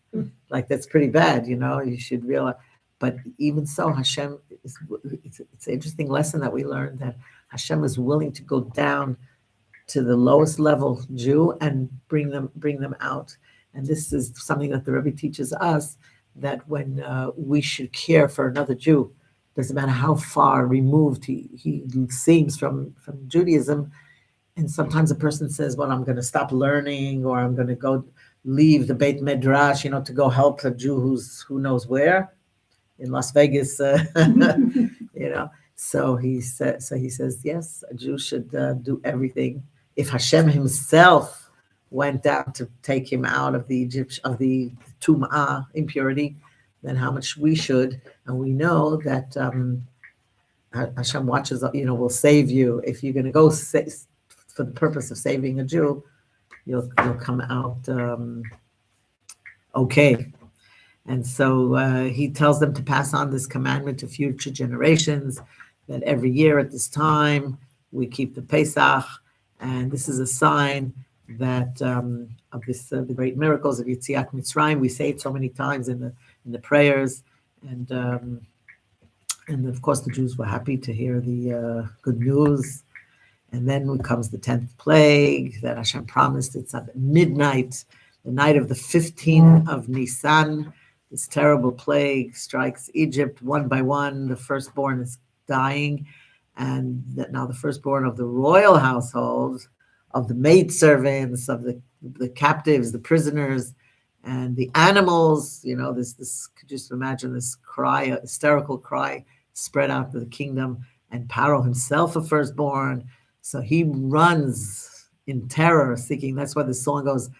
Speaker 1: Like, that's pretty bad, you should realize. But even so, Hashem, it's an interesting lesson that we learned, that Hashem is willing to go down to the lowest level Jew and bring them out. And this is something that the Rebbe teaches us, that when we should care for another Jew, doesn't matter how far removed he seems from Judaism. And sometimes a person says, well, I'm going to stop learning, or I'm going to go leave the Beit Midrash, to go help a Jew who knows where, in Las Vegas, So he says, yes, a Jew should do everything. If Hashem himself went down to take him out of the tum'ah, impurity, then how much we should. And we know that Hashem watches, will save you. If you're going to go for the purpose of saving a Jew, you'll come out okay. And so he tells them to pass on this commandment to future generations, that every year at this time we keep the Pesach, and this is a sign that of this the great miracles of Yetziat Mitzrayim. We say it so many times in the prayers, and of course the Jews were happy to hear the good news. And then comes the 10th plague that Hashem promised. It's at midnight, the night of the 15th of Nisan. This terrible plague strikes Egypt one by one. The firstborn is dying, and that now the firstborn of the royal household, of the maidservants, of the captives, the prisoners, and the animals. This could just imagine this cry, a hysterical cry, spread out to the kingdom. And Paro himself, a firstborn, so he runs in terror, seeking. That's why the song goes,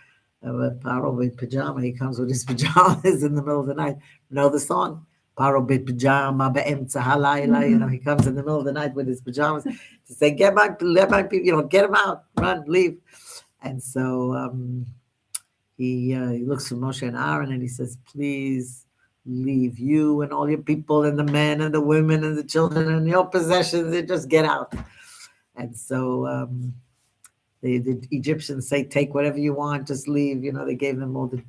Speaker 1: Paro with pajama. He comes with his pajamas in the middle of the night. Know the song? Paro with pajama be'emtza halayla. He comes in the middle of the night with his pajamas to say, let my people, get him out, run, leave. And so he looks for Moshe and Aaron, and he says, please leave, you and all your people and the men and the women and the children and your possessions, and just get out. And so the Egyptians say, take whatever you want, just leave. They gave them all the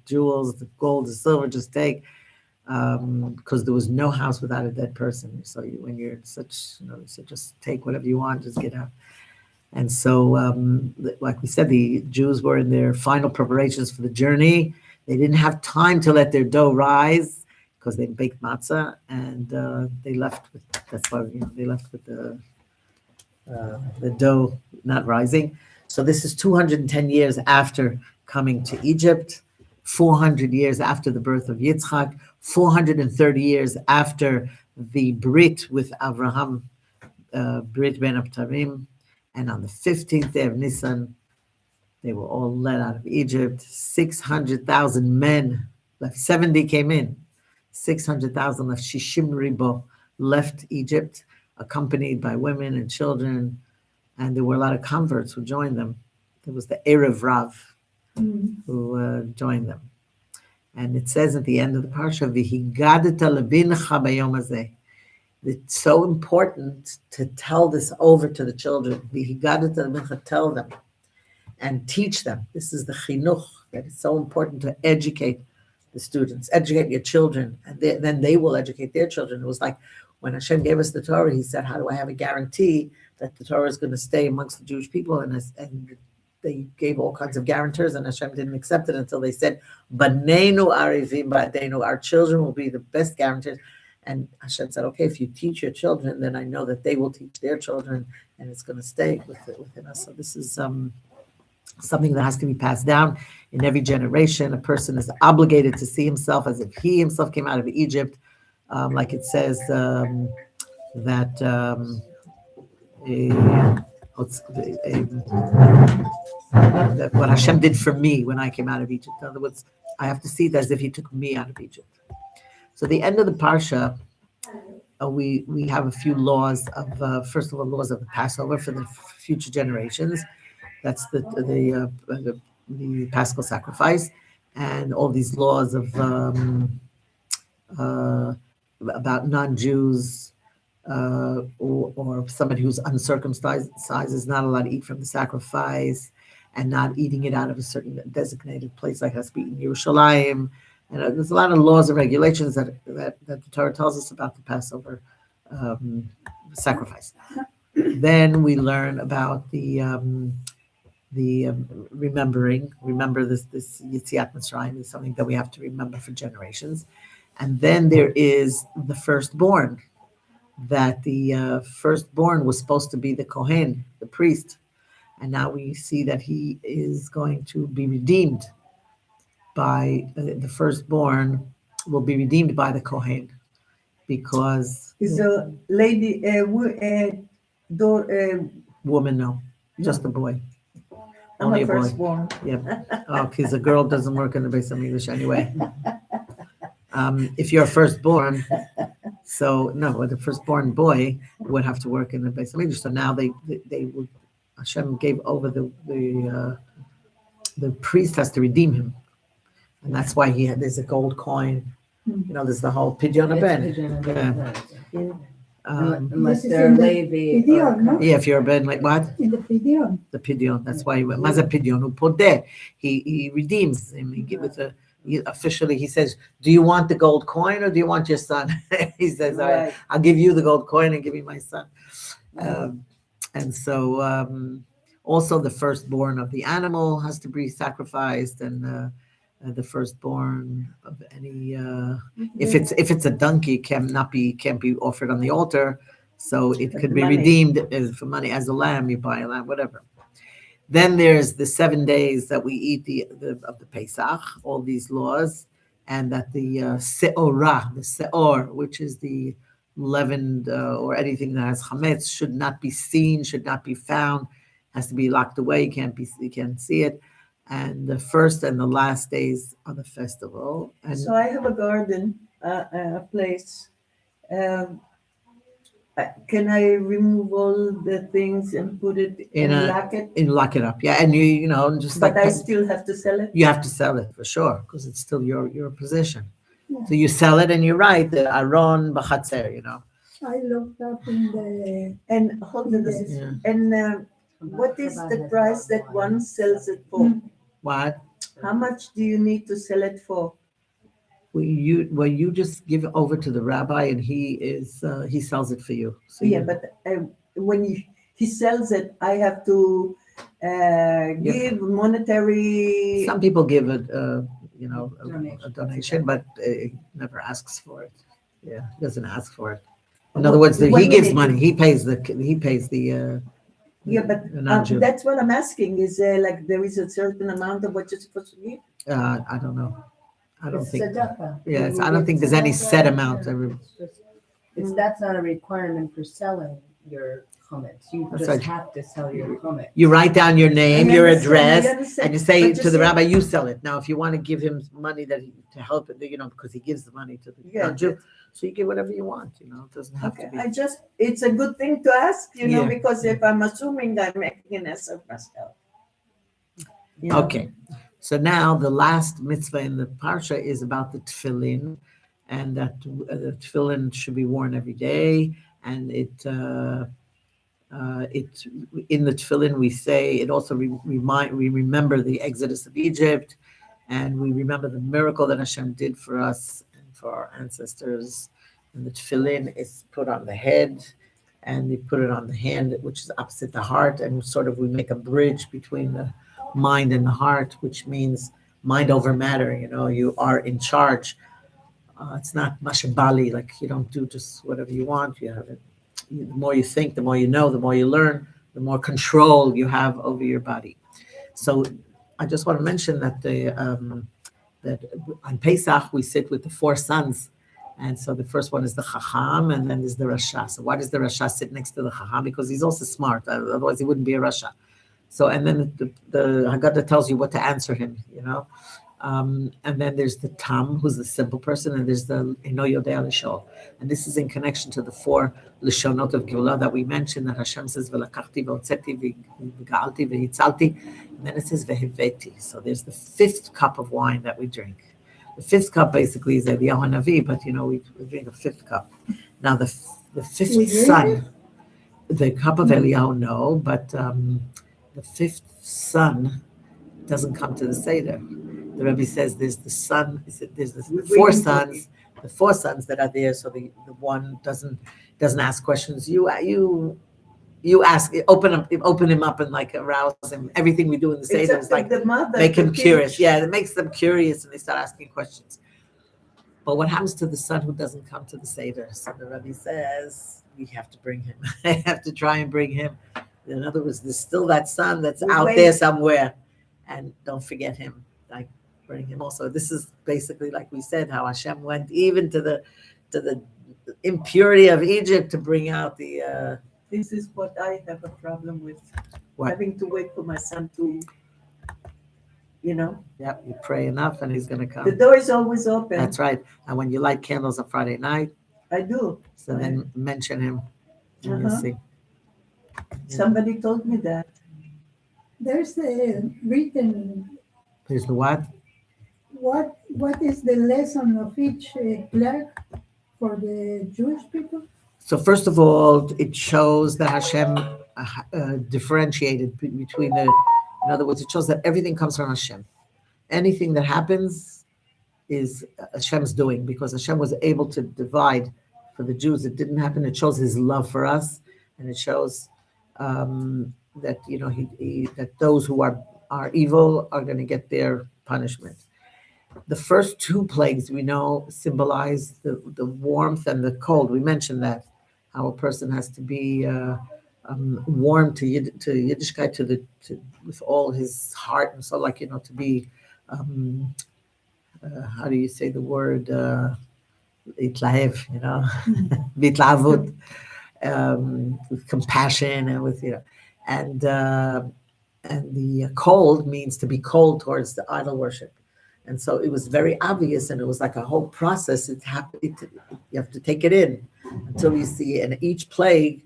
Speaker 1: jewels, the gold, the silver, just take. Because there was no house without a dead person. So when you're such, so just take whatever you want, just get out. And so, like we said, the Jews were in their final preparations for the journey. They didn't have time to let their dough rise because they baked matzah, and they left with. That's why they left with the dough not rising. So this is 210 years after coming to Egypt, 400 years after the birth of Yitzchak, 430 years after the Brit with Avraham, Brit Ben Abtarim, and on the 15th day of Nisan, they were all led out of Egypt. 600,000 men left. 70 came in. 600,000 left. Shishim Ribo left Egypt, accompanied by women and children, and there were a lot of converts who joined them. There was the Erev Rav who joined them. And it says at the end of the parsha, "V'higadeta lebincha b'yom hazeh." It's so important to tell this over to the children. V'higadeta lebincha, tell them and teach them. This is the chinuch, that it's so important to educate the students, educate your children, and then they will educate their children. It was like when Hashem gave us the Torah, he said, how do I have a guarantee that the Torah is going to stay amongst the Jewish people? And they gave all kinds of guarantors, and Hashem didn't accept it until they said, "Banenu arivim ba'adenu," our children will be the best guarantors. And Hashem said, "Okay, if you teach your children, then I know that they will teach their children, and it's going to stay within us." So this is something that has to be passed down in every generation. A person is obligated to see himself as if he himself came out of Egypt, like it says that. That what Hashem did for me when I came out of Egypt. In other words, I have to see it as if He took me out of Egypt. So the end of the parsha, we have a few laws of first of all, laws of the Passover for the future generations. That's the Paschal sacrifice, and all these laws of about non-Jews. Or somebody who's uncircumcised is not allowed to eat from the sacrifice, and not eating it out of a certain designated place, like has to be in Yerushalayim. And there's a lot of laws and regulations that the Torah tells us about the Passover sacrifice. Then we learn about the remember this Yetziat Mitzrayim is something that we have to remember for generations. And then there is the firstborn. That the firstborn was supposed to be the Kohen, the priest, and now we see that he is going to be redeemed by the firstborn will be redeemed by the Kohen, because
Speaker 2: Is a lady,
Speaker 1: woman, no, just a boy,
Speaker 2: I'm
Speaker 1: only
Speaker 2: a
Speaker 1: a boy.
Speaker 2: firstborn.
Speaker 1: Yep. Oh, because a girl doesn't work in the base of English anyway. If you're a firstborn, so no, the firstborn boy would have to work in the base of English. So now they would, Hashem gave over the priest has to redeem him, and that's why there's a gold coin. You know, there's the whole pidyon ben.
Speaker 4: Unless
Speaker 3: This is
Speaker 4: they're
Speaker 3: in the
Speaker 4: Levi.
Speaker 3: Pidyon, no?
Speaker 1: Yeah, if you're a ben, like what?
Speaker 3: In the Pidyon.
Speaker 1: The pidyon. That's why Maza pidyon who put there. He redeems him. Officially, he says, "Do you want the gold coin or do you want your son?" He says,
Speaker 2: Right.
Speaker 1: "I'll give you the gold coin and give you my son." And so, also the firstborn of the animal has to be sacrificed, and the firstborn of any if it's a donkey can't be offered on the altar, so it could be
Speaker 2: money.
Speaker 1: redeemed for money as a lamb. You buy a lamb, whatever. Then there's the 7 days that we eat of the Pesach, all these laws, and that the seor, which is the leavened or anything that has chametz, should not be seen, should not be found, has to be locked away. You can't see it. And the first and the last days of the festival. And
Speaker 2: So I have a garden, a place. Can I remove all the things and put it and lock it?
Speaker 1: and lock it up, yeah. And you know, just
Speaker 2: But
Speaker 1: like
Speaker 2: I still have to sell it?
Speaker 1: you have to sell it for sure because it's still your possession.
Speaker 3: Yeah.
Speaker 1: So you sell it and you write the Aron B'Chatzer, you know.
Speaker 3: I looked up in the,
Speaker 2: And hold on,
Speaker 1: Yeah.
Speaker 2: and what is the price that one sells it for?
Speaker 1: What?
Speaker 2: How much do you need to sell it for?
Speaker 1: You just give it over to the rabbi and he sells it for you. So
Speaker 2: Yeah, but when he sells it, I have to give monetary.
Speaker 1: some people give it, a
Speaker 4: Donation.
Speaker 1: donation, but he never asks for it. Yeah, he doesn't ask for it. In other words,
Speaker 2: When
Speaker 1: he gives
Speaker 2: it-
Speaker 1: money. He pays the
Speaker 2: Yeah, but
Speaker 1: the non-Jew.
Speaker 2: that's what I'm asking. Is there like there is a certain amount of what you're supposed to give?
Speaker 1: I don't know. I don't
Speaker 4: It's
Speaker 1: think.
Speaker 4: tzedakah.
Speaker 1: Yes,
Speaker 4: You
Speaker 1: I don't
Speaker 4: give
Speaker 1: think there's any
Speaker 4: tzedakah,
Speaker 1: set amount.
Speaker 4: That's not a requirement for selling your chametz. You
Speaker 1: That's
Speaker 4: just
Speaker 1: right.
Speaker 4: have to sell your chametz.
Speaker 1: You write down your name,
Speaker 2: I
Speaker 1: your
Speaker 2: understand, I
Speaker 1: address,
Speaker 2: understand.
Speaker 1: and you say
Speaker 2: But
Speaker 1: to the
Speaker 2: see-
Speaker 1: rabbi, you sell it. Now, if you want to give him money to help it, because he gives the money to the
Speaker 2: Yeah,
Speaker 1: non-Jew, so you give whatever you want. It doesn't have
Speaker 2: Okay,
Speaker 1: to be.
Speaker 2: it's a good thing to ask,
Speaker 1: Yeah.
Speaker 2: because if I'm assuming I'm making an ass of myself.
Speaker 1: Okay, so now the last mitzvah in the parsha is about the tefillin, and that the tefillin should be worn every day, and it in the tefillin we say it also we remember the exodus of Egypt, and we remember the miracle that Hashem did for us and for our ancestors. And the tefillin is put on the head, and they put it on the hand, which is opposite the heart, and sort of we make a bridge between the mind and heart, which means mind over matter. You are in charge. It's not mashabali, like you don't do just whatever you want. You have it. The more you think, the more you know, the more you learn, the more control you have over your body. So I just want to mention that that on Pesach we sit with the four sons, and so the first one is the Chacham, and then there's the Rasha. So why does the Rasha sit next to the Chacham? Because he's also smart. Otherwise, he wouldn't be a Rasha. So and then the Haggadah tells you what to answer him. And then there's the Tam, who's the simple person, and there's the Eno Yodea Lishol. And this is in connection to the four Lishonot of Geulah that we mentioned, that Hashem says, V'lakachti v'otzeti v'ga'alti v'yitzalti, and then it says V'hiveti. So there's the fifth cup of wine that we drink. The fifth cup basically is Eliyahu Hanavi, but we drink a fifth cup. Now the fifth son, the cup of Eliyahu, no, but the fifth son doesn't come to the Seder. The Rebbe says there's the son, there's the four sons that are there. So the one doesn't ask questions. You ask, open him up and like arouse him. Everything we do in the Seder is like make him curious. Yeah, it makes them curious and they start asking questions. But what happens to the son who doesn't come to the Seder? So the Rebbe says we have to bring him. I have to try and bring him. In other words, there's still that son that's out there somewhere, and don't forget him. Like bring him also. This is basically like we said, how Hashem went even to the impurity of Egypt to bring out the.
Speaker 2: This is what I have a problem with.
Speaker 1: What?
Speaker 2: Having to wait for my son to.
Speaker 1: Yeah, you pray enough, and he's gonna come.
Speaker 2: The door is always open.
Speaker 1: That's right. And when you light candles on Friday night,
Speaker 2: I do.
Speaker 1: so then mention him, and you'll see.
Speaker 2: Somebody told me that.
Speaker 3: There's a written
Speaker 1: Here's the what?
Speaker 3: what is the lesson of each plague for the Jewish people?
Speaker 1: So first of all, it shows that Hashem differentiated between the. In other words, it shows that everything comes from Hashem. Anything that happens is Hashem's doing, because Hashem was able to divide for the Jews. It didn't happen. It shows His love for us, and it shows that that those who are evil are going to get their punishment. The first two plagues we know symbolize the warmth and the cold. We mentioned that how a person has to be warm to Yiddishkeit, with all his heart and so, like to be how do you say the word itlahev, bitlavut, with compassion and with and the cold means to be cold towards the idol worship. And so it was very obvious, and it was like a whole process. You have to take it in until you see, and each plague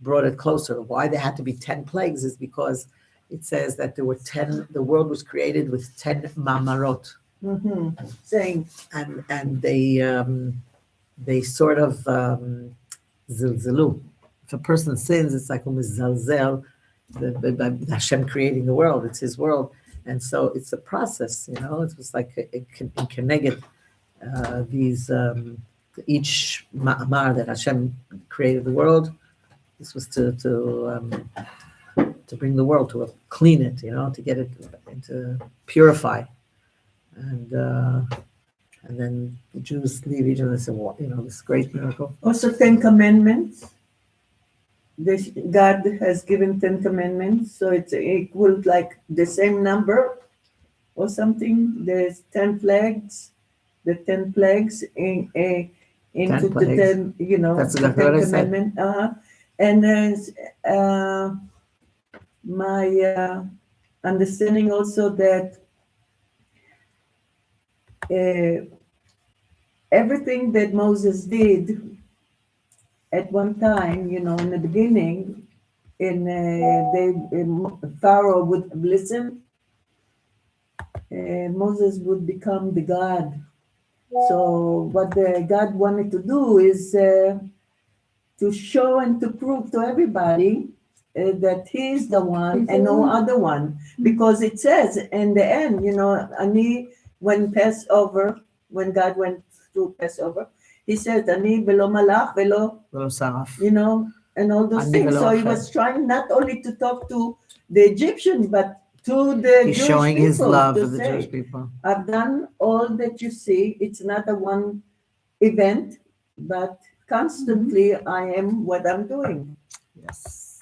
Speaker 1: brought it closer. Why there had to be 10 plagues is because it says that there were 10. The world was created with 10 mamarot.
Speaker 2: Mm-hmm. Saying,
Speaker 1: and they sort of zilzilu. If a person sins, it's like zalzel, the Hashem creating the world. It's His world. And so it's a process, it was like it can negate these each ma'amar that Hashem created the world. This was to bring the world to clean it, to get it to purify, and then the Jews leave each other and say, well, this great miracle.
Speaker 2: Also 10 commandments. God has given 10 commandments, so it's equal like the same number or something. There's 10 plagues, the 10 plagues into 10 the 10,
Speaker 1: That's
Speaker 2: the
Speaker 1: exactly
Speaker 2: 10
Speaker 1: what I said.
Speaker 2: commandment. And there's my understanding also that everything that Moses did at one time, in the beginning, Pharaoh would listen, Moses would become the God. So what God wanted to do is to show and to prove to everybody that He's the one and no other one. Because it says in the end, when God went through Passover, He said, Ani velo malach velo, and all those things. So He was trying not only to talk to the Egyptians, but to the
Speaker 1: He's
Speaker 2: Jewish
Speaker 1: showing his
Speaker 2: people
Speaker 1: love
Speaker 2: to
Speaker 1: for the
Speaker 2: say,
Speaker 1: Jewish people.
Speaker 2: I've done all that you see. It's not a one event, but constantly I am what I'm doing.
Speaker 1: Yes.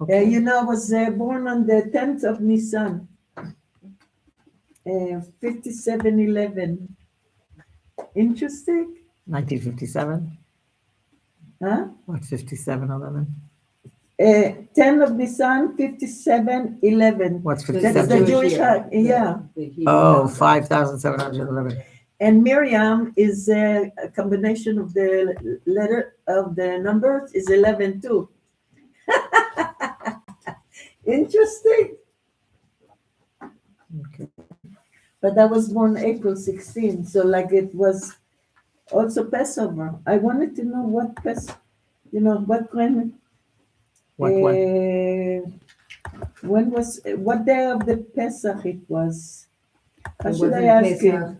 Speaker 2: I was born on the 10th of Nisan, 5711. Interesting,
Speaker 1: 1957.
Speaker 2: huh?
Speaker 1: What's 5711?
Speaker 2: 10 of Nisan, 5711.
Speaker 1: What's
Speaker 2: That's
Speaker 1: 57?
Speaker 2: the Jewish heart, yeah.
Speaker 1: Oh, 5,711.
Speaker 2: And Miriam is a combination of the letter of the numbers is 11 too. Interesting.
Speaker 1: Okay.
Speaker 2: But I was born April 16, so like it was also Passover. I wanted to know what what day of the Pesach it was. How should I ask you?